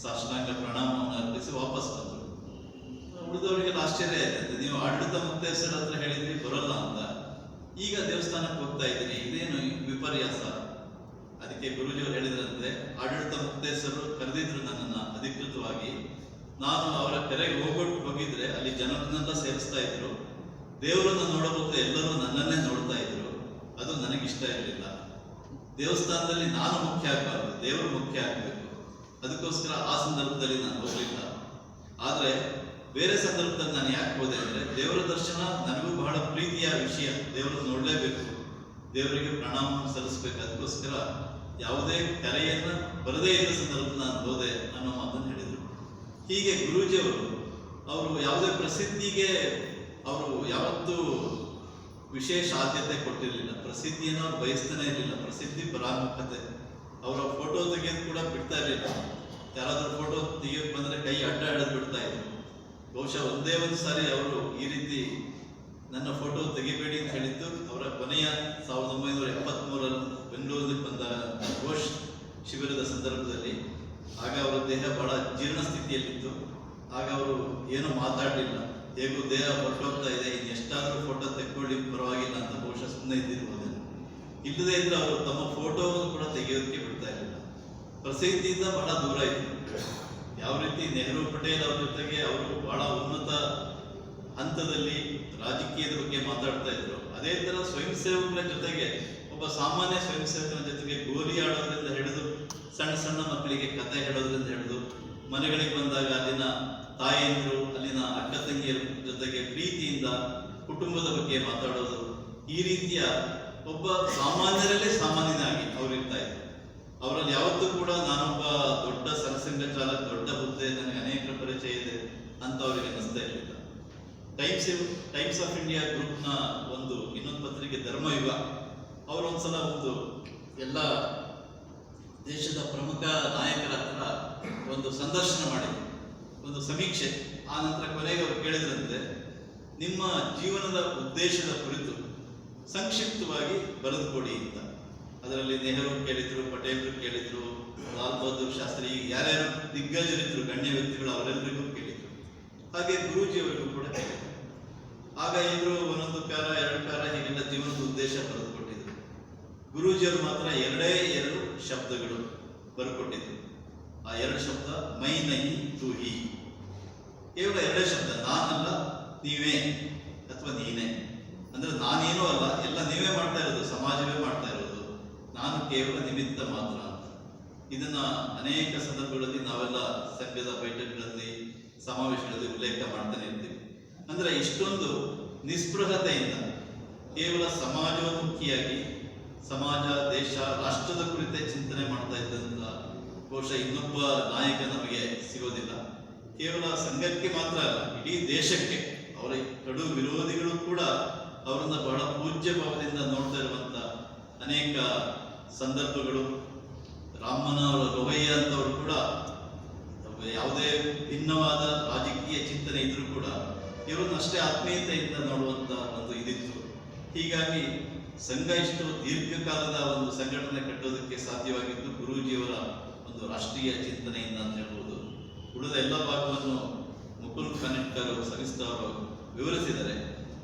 ಸಾಷ್ಟಾಂಗ ಪ್ರಣಾಮವನ್ನು ಅರ್ಪಿಸಿ ವಾಪಸ್ ಬಂದರು. ಉಳಿದವರಿಗೆಲ್ಲ ಆಶ್ಚರ್ಯ ಆಯ್ತಂತೆ, ನೀವು ಆಡಳಿತ ಮುಕ್ತೇಶ್ವರ ಹತ್ರ ಹೇಳಿದ್ರಿ ಬರೋಲ್ಲ ಅಂತ, ಈಗ ದೇವಸ್ಥಾನಕ್ಕೆ ಹೋಗ್ತಾ ಇದ್ದೀನಿ, ಇದೇನು ವಿಪರ್ಯಾಸ. ಅದಕ್ಕೆ ಗುರೂಜಿಯವರು ಹೇಳಿದ್ರಂತೆ, ಆಡಳಿತ ಮುಕ್ತೇಶ್ವರರು ಕರೆದಿದ್ರು ನನ್ನನ್ನು ಅಧಿಕೃತವಾಗಿ. ನಾನು ಅವರ ಕೆರೆಗೆ ಹೋಗಿದ್ರೆ ಅಲ್ಲಿ ಜನರನ್ನೆಲ್ಲ ಸೇರಿಸ್ತಾ ಇದ್ರು. ದೇವರನ್ನು ನೋಡಬಹುದು, ಎಲ್ಲರೂ ನನ್ನನ್ನೇ ನೋಡ್ತಾ ಇದ್ರು. ಅದು ನನಗಿಷ್ಟ ಇರಲಿಲ್ಲ. ದೇವಸ್ಥಾನದಲ್ಲಿ ನಾನು ಮುಖ್ಯ ಆಗಬಾರ್ದು, ದೇವರು ಮುಖ್ಯ ಆಗಬೇಕು. ಅದಕ್ಕೋಸ್ಕರ ಆ ಸಂದರ್ಭದಲ್ಲಿ ನಾನು ಹೋಗಲಿಲ್ಲ. ಆದರೆ ಬೇರೆ ಸಂದರ್ಭದಲ್ಲಿ ನಾನು ಯಾಕೆ ಹೋದೆ ಅಂದರೆ, ದೇವರ ದರ್ಶನ ನನಗೂ ಬಹಳ ಪ್ರೀತಿಯ ವಿಷಯ. ದೇವರನ್ನು ನೋಡಲೇಬೇಕು, ದೇವರಿಗೆ ಪ್ರಣಾಮವನ್ನು ಸಲ್ಲಿಸಬೇಕು. ಅದಕ್ಕೋಸ್ಕರ ಯಾವುದೇ ಕರೆಯನ್ನು ಬರದೇ ಇದ್ದ ಸಂದರ್ಭದಲ್ಲಿ ನಾನು ಹೋದೆ ಅನ್ನೋ ಮಾತನ್ನು ಹೇಳಿದರು. ಹೀಗೆ ಗುರೂಜಿಯವರು ಅವರು ಯಾವುದೇ ಪ್ರಸಿದ್ಧಿಗೆ ಅವರು ಯಾವತ್ತೂ ವಿಶೇಷ ಆದ್ಯತೆ ಕೊಟ್ಟಿರಲಿಲ್ಲ. ಪ್ರಸಿದ್ಧಿಯನ್ನು ಅವ್ರು ಬಯಸ್ತಾನೆ ಇರಲಿಲ್ಲ. ಪ್ರಸಿದ್ಧಿ ಪರಾಮುಖತೆ. ಅವರ ಫೋಟೋ ತೆಗೆಯೋದು ಕೂಡ ಬಿಡ್ತಾ ಇರಲಿಲ್ಲ. ಯಾರಾದರೂ ಫೋಟೋ ತೆಗಿಯೋಕೆ ಬಂದರೆ ಕೈ ಅಡ್ಡ ಹಿಡಿದು ಬಿಡ್ತಾ ಇದ್ರು. ಬಹುಶಃ ಒಂದೇ ಒಂದು ಸಾರಿ ಅವರು ಈ ರೀತಿ ನನ್ನ ಫೋಟೋ ತೆಗಿಬೇಡಿ ಅಂತ ಹೇಳಿದ್ದು ಅವರ ಕೊನೆಯ 1973ರಲ್ಲಿ ಬೆಂಗಳೂರಿಗೆ ಬಂದಾಗ ಘೋಷ್ ಶಿಬಿರದ ಸಂದರ್ಭದಲ್ಲಿ. ಆಗ ಅವರ ದೇಹ ಬಹಳ ಜೀರ್ಣ ಸ್ಥಿತಿಯಲ್ಲಿತ್ತು. ಆಗ ಅವರು ಏನೂ ಮಾತಾಡಲಿಲ್ಲ. ಹೇಗೂ ದೇಹ ಹೊರಟೋಗ್ತಾ ಇದೆ, ಇನ್ನು ಎಷ್ಟಾದರೂ ಫೋಟೋ ತೆಕ್ಕೊಳ್ಳಿ, ಪರವಾಗಿಲ್ಲ ಅಂತ ಬಹುಶಃ ಸುಮ್ಮನೆ ಇದ್ದಿರ್ಬೋದು. ಇಲ್ಲದೇ ಇದ್ರೆ ಅವರು ತಮ್ಮ ಫೋಟೋವನ್ನು ಕೂಡ ತೆಗೆಯೋದಕ್ಕೆ ಬಿಡ್ತಾ ಇರಲಿಲ್ಲ. ಪ್ರಸಿದ್ಧಿಯಿಂದ ಬಹಳ ದೂರ ಇದ್ರು. ಯಾವ ರೀತಿ ನೆಹರು ಪಟೇಲ್ ಅವ್ರ ಜೊತೆಗೆ ಅವರು ಬಹಳ ಉನ್ನತ ಹಂತದಲ್ಲಿ ರಾಜಕೀಯದ ಬಗ್ಗೆ ಮಾತಾಡ್ತಾ ಇದ್ರು, ಅದೇ ತರ ಸ್ವಯಂ ಸೇವಕರ ಜೊತೆಗೆ, ಒಬ್ಬ ಸಾಮಾನ್ಯ ಸ್ವಯಂ ಸೇವಕರ ಜೊತೆಗೆ ಗೋಲಿ ಆಡೋದ್ರಿಂದ ಹಿಡಿದು ಸಣ್ಣ ಸಣ್ಣ ಮಕ್ಕಳಿಗೆ ಕತೆ ಹೇಳೋದ್ರಿಂದ ಹಿಡಿದು ಮನೆಗಳಿಗೆ ಬಂದಾಗ ಅಲ್ಲಿನ ತಾಯಂದಿರು, ಅಲ್ಲಿನ ಅಕ್ಕ ತಂಗಿಯರ ಜೊತೆಗೆ ಪ್ರೀತಿಯಿಂದ ಕುಟುಂಬದ ಬಗ್ಗೆ ಮಾತಾಡೋದು, ಈ ರೀತಿಯ ಒಬ್ಬ ಸಾಮಾನ್ಯರಲ್ಲೇ ಸಾಮಾನ್ಯನಾಗಿ ಅವರು ಇರ್ತಾ ಇದ್ರು. ಅವರಲ್ಲಿ ಯಾವತ್ತೂ ಕೂಡ ನಾನೊಬ್ಬ ದೊಡ್ಡ ಸರಸಂಘ ಚಾಲಕ, ದೊಡ್ಡ ಹುದ್ದೆ, ನನಗೆ ಅನೇಕರ ಪರಿಚಯ ಇದೆ ಅಂತ ಅವರಿಗೆ ಅನ್ನಿಸ್ತಾ ಇರಲಿಲ್ಲ. ಟೈಮ್ಸ್ ಆಫ್ ಇಂಡಿಯಾ ಗ್ರೂಪ್ನ ಇನ್ನೊಂದು ಪತ್ರಿಕೆ ಧರ್ಮಯುಗ, ಅವರೊಂದ್ಸಲ ಎಲ್ಲ ದೇಶದ ಪ್ರಮುಖ ನಾಯಕರ ಹತ್ರ ಒಂದು ಸಂದರ್ಶನ ಮಾಡಿದ್ರು, ಒಂದು ಸಮೀಕ್ಷೆ. ಆ ನಂತರ ಕೊನೆಗೆ ಅವರು ಕೇಳಿದ್ರಂತೆ, ನಿಮ್ಮ ಜೀವನದ ಉದ್ದೇಶದ ಕುರಿತು ಸಂಕ್ಷಿಪ್ತವಾಗಿ ಬರೆದುಕೊಡಿ ಅಂತ. ಅದರಲ್ಲಿ ನೆಹರು ಕೇಳಿದ್ರು, ಪಟೇಲ್ರು ಕೇಳಿದ್ರು, ಲಾಲ್ ಬಹದ್ದೂರ್ ಶಾಸ್ತ್ರಿ, ಯಾರ್ಯಾರು ದಿಗ್ಗಜರಿದ್ರು, ಗಣ್ಯ ವ್ಯಕ್ತಿಗಳು, ಅವರೆಲ್ಲರಿಗೂ ಕೇಳಿದ್ರು. ಹಾಗೆ ಗುರೂಜಿಯವರಿಗೂ ಕೂಡ ಕೇಳಿದ್ರು. ಆಗ ಎಲ್ಲರೂ ಒಂದೊಂದು ಪ್ಯಾರ, 2 ಪ್ಯಾರ ಹೀಗೆಲ್ಲ ಜೀವನದ ಉದ್ದೇಶ ಬರೆದುಕೊಟ್ಟಿದ್ರು. ಗುರೂಜಿಯವರು ಮಾತ್ರ 2 ಶಬ್ದಗಳು ಬರೆದುಕೊಟ್ಟಿದ್ರು. ಆ 2 ಶಬ್ದ ಮೈ ನಹಿ ತು ಹಿ. ಕೇವಲ 2 ಶಬ್ದ, ನಾನಲ್ಲ ನೀವೇ ಅಥವಾ ನೀನೇ. ಅಂದ್ರೆ ನಾನೇನೂ ಅಲ್ಲ, ಎಲ್ಲ ನೀವೇ ಮಾಡ್ತಾ ಇರೋದು, ಸಮಾಜವೇ ಮಾಡ್ತಾ ಇರೋದು, ನಾನು ಕೇವಲ ನಿಮಿತ್ತ ಮಾತ್ರ ಅಂತ. ಇದನ್ನ ಅನೇಕ ಸಂದರ್ಭಗಳಲ್ಲಿ ನಾವೆಲ್ಲ ಸಂಘದ ಬೈಠಕ್ಗಳಲ್ಲಿ, ಸಮಾವೇಶಗಳಲ್ಲಿ ಉಲ್ಲೇಖ ಮಾಡ್ತಾನೆ ಇರ್ತೀವಿ. ಅಂದ್ರೆ ಇಷ್ಟೊಂದು ನಿಸ್ಪೃಹತೆಯಿಂದ ಕೇವಲ ಸಮಾಜೋನ್ಮುಖಿಯಾಗಿ ಸಮಾಜ, ದೇಶ, ರಾಷ್ಟ್ರದ ಕುರಿತೇ ಚಿಂತನೆ ಮಾಡ್ತಾ ಇದ್ದಂತ ಬಹುಶಃ ಇನ್ನೊಬ್ಬ ನಾಯಕ ನಮಗೆ ಸಿಗೋದಿಲ್ಲ. ಕೇವಲ ಸಂಘಕ್ಕೆ ಮಾತ್ರ ಅಲ್ಲ, ಇಡೀ ದೇಶಕ್ಕೆ. ಅವರ ಕಡು ವಿರೋಧಿಗಳು ಕೂಡ ಅವರನ್ನ ಬಹಳ ಪೂಜ್ಯ ಭಾವದಿಂದ ನೋಡ್ತಾ ಇರುವಂತ ಅನೇಕ ಸಂದರ್ಭಗಳು. ರಾಮನ ಲೋಹಯ್ಯ ಅಂತವರು ಕೂಡ ಯಾವುದೇ ಭಿನ್ನವಾದ ರಾಜಕೀಯ ಚಿಂತನೆ ಇದ್ರೂ ಕೂಡ ಇವರನ್ನು ಅಷ್ಟೇ ಆತ್ಮೀಯತೆಯಿಂದ ನೋಡುವಂತ ಇದಿತ್ತು. ಹೀಗಾಗಿ ಸಂಘ ಇಷ್ಟು ದೀರ್ಘಕಾಲದ ಸಂಘಟನೆ ಕಟ್ಟೋದಕ್ಕೆ ಸಾಧ್ಯವಾಗಿದ್ದು ಗುರೂಜಿಯವರ ರಾಷ್ಟ್ರೀಯ ಚಿಂತನೆಯಿಂದ ಅಂತ ಹೇಳ್ಬೋದು. ಉಳಿದ ಎಲ್ಲ ಭಾಗವನ್ನು ಮುಕುಲ್ ಕನೆಕ್ಟರ್ ಸವಿಸ್ತವರು ವಿವರಿಸಿದರೆ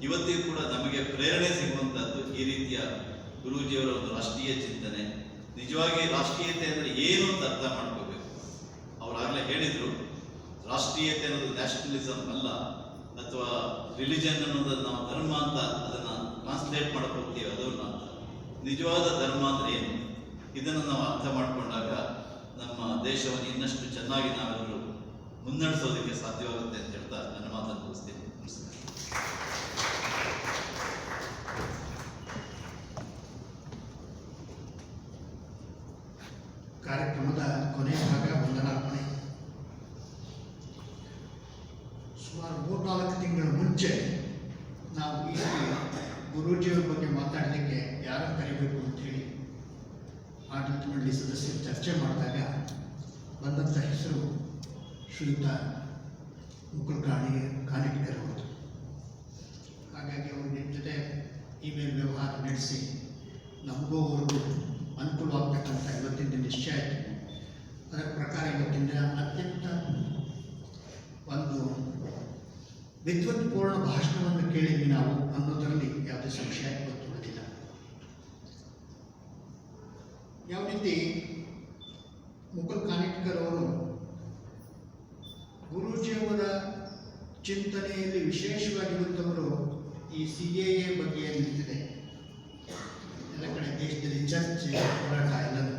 ಇವತ್ತಿಗೂ ಕೂಡ ನಮಗೆ ಪ್ರೇರಣೆ ಸಿಗುವಂತಹದ್ದು ಈ ರೀತಿಯ ಗುರೂಜಿಯವರ ರಾಷ್ಟ್ರೀಯ ಚಿಂತನೆ. ನಿಜವಾಗಿ ರಾಷ್ಟ್ರೀಯತೆ ಅಂದರೆ ಏನು ಅಂತ ಅರ್ಥ ಮಾಡ್ಕೋಬೇಕು. ಅವರಾಗಲೇ ಹೇಳಿದ್ರು, ರಾಷ್ಟ್ರೀಯತೆ ಅನ್ನೋದು ನ್ಯಾಷನಲಿಸಮ್ ಅಲ್ಲ, ಅಥವಾ ರಿಲಿಜನ್ ಅನ್ನೋದನ್ನ ನಾವು ಧರ್ಮ ಅಂತ ಅದನ್ನ ಟ್ರಾನ್ಸ್ಲೇಟ್ ಮಾಡಕ್ ಹೋಗ್ತೀವಿ, ಅದನ್ನ ಅಂತ. ನಿಜವಾದ ಧರ್ಮ ಅಂದ್ರೆ ಏನು, ಇದನ್ನು ನಾವು ಅರ್ಥ ಮಾಡಿಕೊಂಡಾಗ ನಮ್ಮ ದೇಶವನ್ನು ಇನ್ನಷ್ಟು ಚೆನ್ನಾಗಿ ನಾವೆಲ್ಲರೂ ಮುನ್ನಡೆಸೋದಕ್ಕೆ ಸಾಧ್ಯವಾಗುತ್ತೆ ಅಂತ ಹೇಳ್ತಾ ನನ್ನ ಮಾತನ್ನು ಮುಗಿಸ್ತೀನಿ. ಕಾರ್ಯಕ್ರಮದ ಕೊನೆಯ ಭಾಗ ವಂದನಾರ್ಪಣೆ. ಸುಮಾರು 3-4 ತಿಂಗಳ ಮುಂಚೆ ನಾವು ಈ ಗುರೂಜಿಯವರ ಬಗ್ಗೆ ಮಾತಾಡಲಿಕ್ಕೆ ಯಾರನ್ನು ಕರಿಬೇಕು ಅಂತೇಳಿ ಆಡಳಿತ ಮಂಡಳಿ ಸದಸ್ಯರು ಚರ್ಚೆ ಮಾಡಿದಾಗ ಬಂದಂಥ ಹೆಸರು ಶ್ರೀಯುತ ಮುಕುಲ್ ಕಾನಿಟ್ಕರ್ ಅವರು. ಹಾಗಾಗಿ ಅವರು ನಿಮ್ಮ ಜೊತೆ ಇಮೇಲ್ ವ್ಯವಹಾರ ನಡೆಸಿ ನಮಗೂ ಅವ್ರಿಗೂ ಅನುಕೂಲವಾಗತಕ್ಕಂಥ ಇವತ್ತಿನ ನಿಶ್ಚಯ ಆಯಿತು. ಅದರ ಪ್ರಕಾರ ಇವತ್ತಿನ ಅತ್ಯಂತ ವಿದ್ವತ್ಪೂರ್ಣ ಭಾಷಣವನ್ನು ಕೇಳಿದ್ವಿ ನಾವು ಅನ್ನೋದರಲ್ಲಿ ಯಾವುದೇ ಸಂಶಯ ಗೊತ್ತಿಲ್ಲ. ಯಾವ ರೀತಿ ಮುಕುಲ್ ಕಾನಿಟ್ಕರ್ ಅವರು ಗುರೂಜಿಯವರ ಚಿಂತನೆಯಲ್ಲಿ ವಿಶೇಷವಾಗಿರುತ್ತವರು ಈ CAA ಬಗ್ಗೆ ಏನಿರ್ತದೆ ಎಲ್ಲ ಕಡೆ ದೇಶದಲ್ಲಿ ಚರ್ಚೆ ಹೋರಾಟ ಎಲ್ಲದು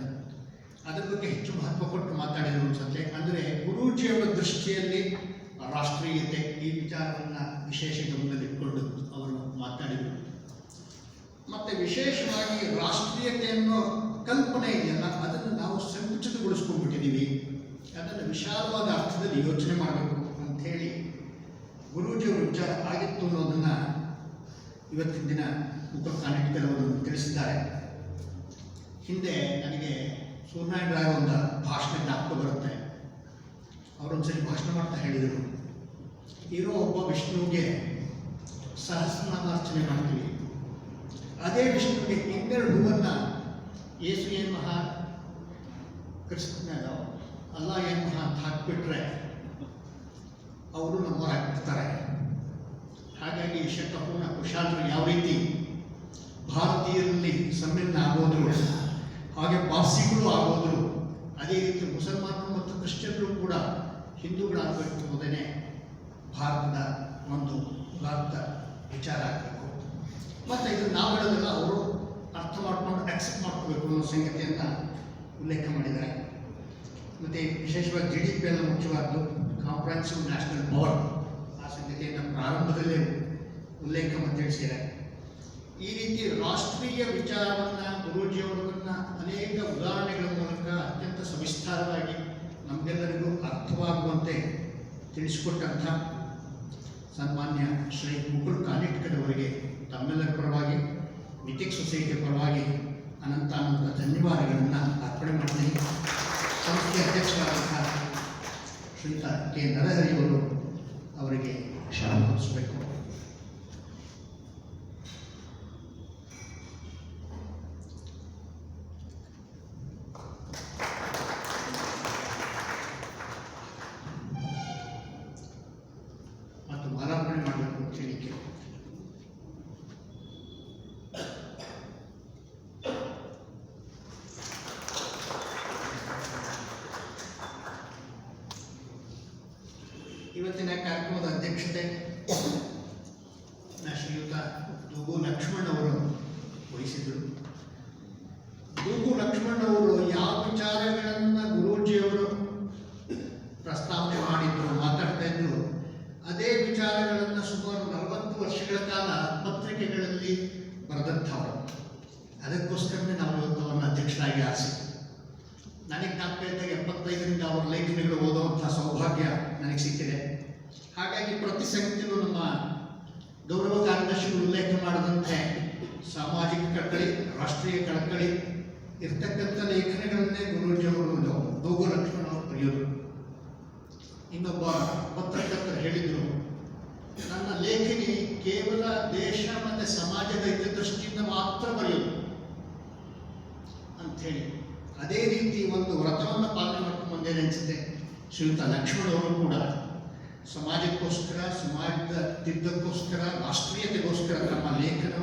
ಅದರ ಬಗ್ಗೆ ಹೆಚ್ಚು ಮಹತ್ವ ಕೊಟ್ಟು ಮಾತಾಡಿದರು ಅನ್ಸುತ್ತೆ. ಅಂದರೆ ಗುರೂಜಿಯವರ ದೃಷ್ಟಿಯಲ್ಲಿ ರಾಷ್ಟ್ರೀಯತೆ ಈ ವಿಚಾರವನ್ನು ವಿಶೇಷ ಗಮನದಲ್ಲಿಟ್ಟುಕೊಂಡು ಅವರು ಮಾತಾಡಿದರು. ಮತ್ತು ವಿಶೇಷವಾಗಿ ರಾಷ್ಟ್ರೀಯತೆ ಅನ್ನೋ ಕಲ್ಪನೆ ಇದೆಯಲ್ಲ ಅದನ್ನು ನಾವು ಸಂಕುಚಿತಗೊಳಿಸ್ಕೊಂಡ್ಬಿಟ್ಟಿದ್ದೀವಿ, ಅದನ್ನು ವಿಶಾಲವಾದ ಅರ್ಥದಲ್ಲಿ ಯೋಚನೆ ಮಾಡಬೇಕು ಅಂಥೇಳಿ ಗುರೂಜಿಯವರ ವಿಚಾರ ಆಗಿತ್ತು ಅನ್ನೋದನ್ನು ಇವತ್ತಿನ ದಿನ ಮುಕುಲ್ ಕಾನಿಟ್ಕರ್ ಅವರು ತಿಳಿಸಿದ್ದಾರೆ. ಹಿಂದೆ ನನಗೆ ಸೂರ್ಯನಾರಾಯಣ ರಾಯ್ ಒಂದು ಭಾಷಣ ಜ್ಞಾಪಕ ಬರುತ್ತೆ. ಅವರೊಂದ್ಸರಿ ಭಾಷಣ ಮಾಡ್ತಾ ಹೇಳಿದರು, ಇರೋ ಒಬ್ಬ ವಿಷ್ಣುವಿಗೆ ಸಹಸ್ರನಾಮಾರ್ಚನೆ ಮಾಡ್ತೀವಿ, ಅದೇ ವಿಷ್ಣುವಿಗೆ 12 ಹೂವನ್ನು ಯೇಸು ಏನು ಮಹಾ ಕೃಷ್ಣ ಅಲ್ಲ ಏನು ಮಹಾ ಅಂತ ಹಾಕ್ಬಿಟ್ರೆ ಅವರು ನಮ್ಮವರಾಗ್ತಿರ್ತಾರೆ. ಹಾಗಾಗಿ ಶತಪೂರ್ಣ ಕುಶಾಲರು ಯಾವ ರೀತಿ ಭಾರತೀಯರಲ್ಲಿ ಸಮ್ಮಿಲನ ಆಗೋದ್ರು ಹಾಗೆ ಪಾರ್ಸಿಗಳು ಆಗೋದ್ರು, ಅದೇ ರೀತಿ ಮುಸಲ್ಮಾನರು ಮತ್ತು ಕ್ರಿಶ್ಚಿಯನ್ರು ಕೂಡ ಹಿಂದೂಗಳಾಗಬೇಕು ಎಂಬುದೇ ಭಾರತದ ಒಂದು ಭಾರತ ವಿಚಾರ ಆಗಬೇಕು. ಮತ್ತು ಇದನ್ನು ನಾವು ಹೇಳೋದಲ್ಲ, ಅವರು ಅರ್ಥ ಮಾಡ್ಕೊಂಡು ಆಕ್ಸೆಪ್ಟ್ ಮಾಡ್ಕೋಬೇಕು ಅನ್ನೋ ಸಂಗತಿಯನ್ನು ಉಲ್ಲೇಖ ಮಾಡಿದ್ದಾರೆ. ಮತ್ತು ವಿಶೇಷವಾಗಿ GDP ಎಲ್ಲ ಮುಖ್ಯವಾದ್ದು ಕಾಂಪ್ರಹೆನ್ಸಿವ್ ನ್ಯಾಷನಲ್ ಪವರ್, ಆ ಸಂಗತಿಯನ್ನು ಪ್ರಾರಂಭದಲ್ಲೇ ಉಲ್ಲೇಖ ತಿಳಿಸಿದ್ದಾರೆ. ಈ ರೀತಿ ರಾಷ್ಟ್ರೀಯ ವಿಚಾರವನ್ನು ಗುರೂಜಿಯವರನ್ನು ಅನೇಕ ಉದಾಹರಣೆಗಳ ಮೂಲಕ ಅತ್ಯಂತ ಸವಿಸ್ತಾರವಾಗಿ ನಮಗೆಲ್ಲರಿಗೂ ಅರ್ಥವಾಗುವಂತೆ ತಿಳಿಸಿಕೊಟ್ಟಂಥ ಸನ್ಮಾನ್ಯ ಶ್ರೀ ಮುಕುಲ್ ಕಾನಿಟ್ಕರ್ ಅವರಿಗೆ ತಮ್ಮೆಲ್ಲರ ಪರವಾಗಿ ಮಿಥಿಕ್ ಸೊಸೈಟಿಯ ಪರವಾಗಿ ಅನಂತ ಧನ್ಯವಾದಗಳನ್ನು ಅರ್ಪಣೆ ಮಾಡ್ತೀನಿ. ಸಂಸ್ಥೆಯ ಅಧ್ಯಕ್ಷರಾದಂಥ ಶ್ರೀಯುತ ಕೆ ನರಹರಿಯವರು ಅವರಿಗೆ ಶಾಲೆ ಹೊರಿಸಬೇಕು. ಮತ್ತು ಮಾಲಾರ್ಪಣೆ ಮಾಡಬೇಕು ಅಂತ ಹೇಳಿಕೆ. ಇವತ್ತಿನ ಕಾರ್ಯಕ್ರಮದ ಅಧ್ಯಕ್ಷತೆ ಶ್ರೀಯುತ ದೂಗು ಲಕ್ಷ್ಮಣ್ ಅವರು ವಹಿಸಿದರು. ದೂಗು ಲಕ್ಷ್ಮಣ್ ಅವರು ಯಾವ ವಿಚಾರಗಳನ್ನು ಗುರೂಜಿಯವರು ಪ್ರಸ್ತಾವನೆ ಮಾಡಿದ್ರು, ಮಾತಾಡ್ತಾ ಇದ್ರು, ಅದೇ ವಿಚಾರಗಳನ್ನು ಸುಮಾರು 40 ವರ್ಷಗಳ ಕಾಲ ಪತ್ರಿಕೆಗಳಲ್ಲಿ ಬರೆದಂಥವರು. ಅದಕ್ಕೋಸ್ಕರನೇ ನಾವು ಇವತ್ತು ಅವರನ್ನು ಅಧ್ಯಕ್ಷರಾಗಿ ಆರಿಸಿ. ನನಗೆ ಜ್ಞಾಪಕ ಇದ್ದಾಗ 75ರಿಂದ ಅವರ ಲೇಖನಗಳು ಓದುವಂಥ ಸೌಭಾಗ್ಯ ನನಗೆ ಸಿಕ್ಕಿದೆ. ಹಾಗಾಗಿ ಪ್ರತಿ ಸಂಗತಿಯೂ ನಮ್ಮ ಗೌರವ ಕಾರ್ಯದರ್ಶಿಗಳು ಉಲ್ಲೇಖ ಮಾಡದಂತೆ ಸಾಮಾಜಿಕ ಕಳಕಳಿ, ರಾಷ್ಟ್ರೀಯ ಕಳಕಳಿ ಇರ್ತಕ್ಕಂಥ ಲೇಖನಗಳನ್ನೇ ಗುರೂಜಿಯವರು ದೂಗು ಲಕ್ಷ್ಮಣ್ ಅವರು ಬರೆಯೋದು. ಇನ್ನೊಬ್ಬ ಪತ್ರಕರ್ತರು ಹೇಳಿದರು, ನನ್ನ ಲೇಖನಿ ಕೇವಲ ದೇಶ ಮತ್ತು ಸಮಾಜದ ಹಿತದೃಷ್ಟಿಯಿಂದ ಮಾತ್ರ ಬರೆಯೋದು ಅಂಥೇಳಿ. ಅದೇ ರೀತಿ ಒಂದು ವ್ರತವನ್ನು ಪಾಲನೆ ಮಾಡ್ಕೊಂಡು ಬಂದೇನೆ ಅನಿಸುತ್ತೆ ಶ್ರೀಯುತ ಲಕ್ಷ್ಮಣ್ ಅವರು ಕೂಡ. ಸಮಾಜಕ್ಕೋಸ್ಕರ, ಸಮಾಜದ ತಿದ್ದಕ್ಕೋಸ್ಕರ, ರಾಷ್ಟ್ರೀಯತೆಗೋಸ್ಕರ ತಮ್ಮ ಲೇಖನವನ್ನು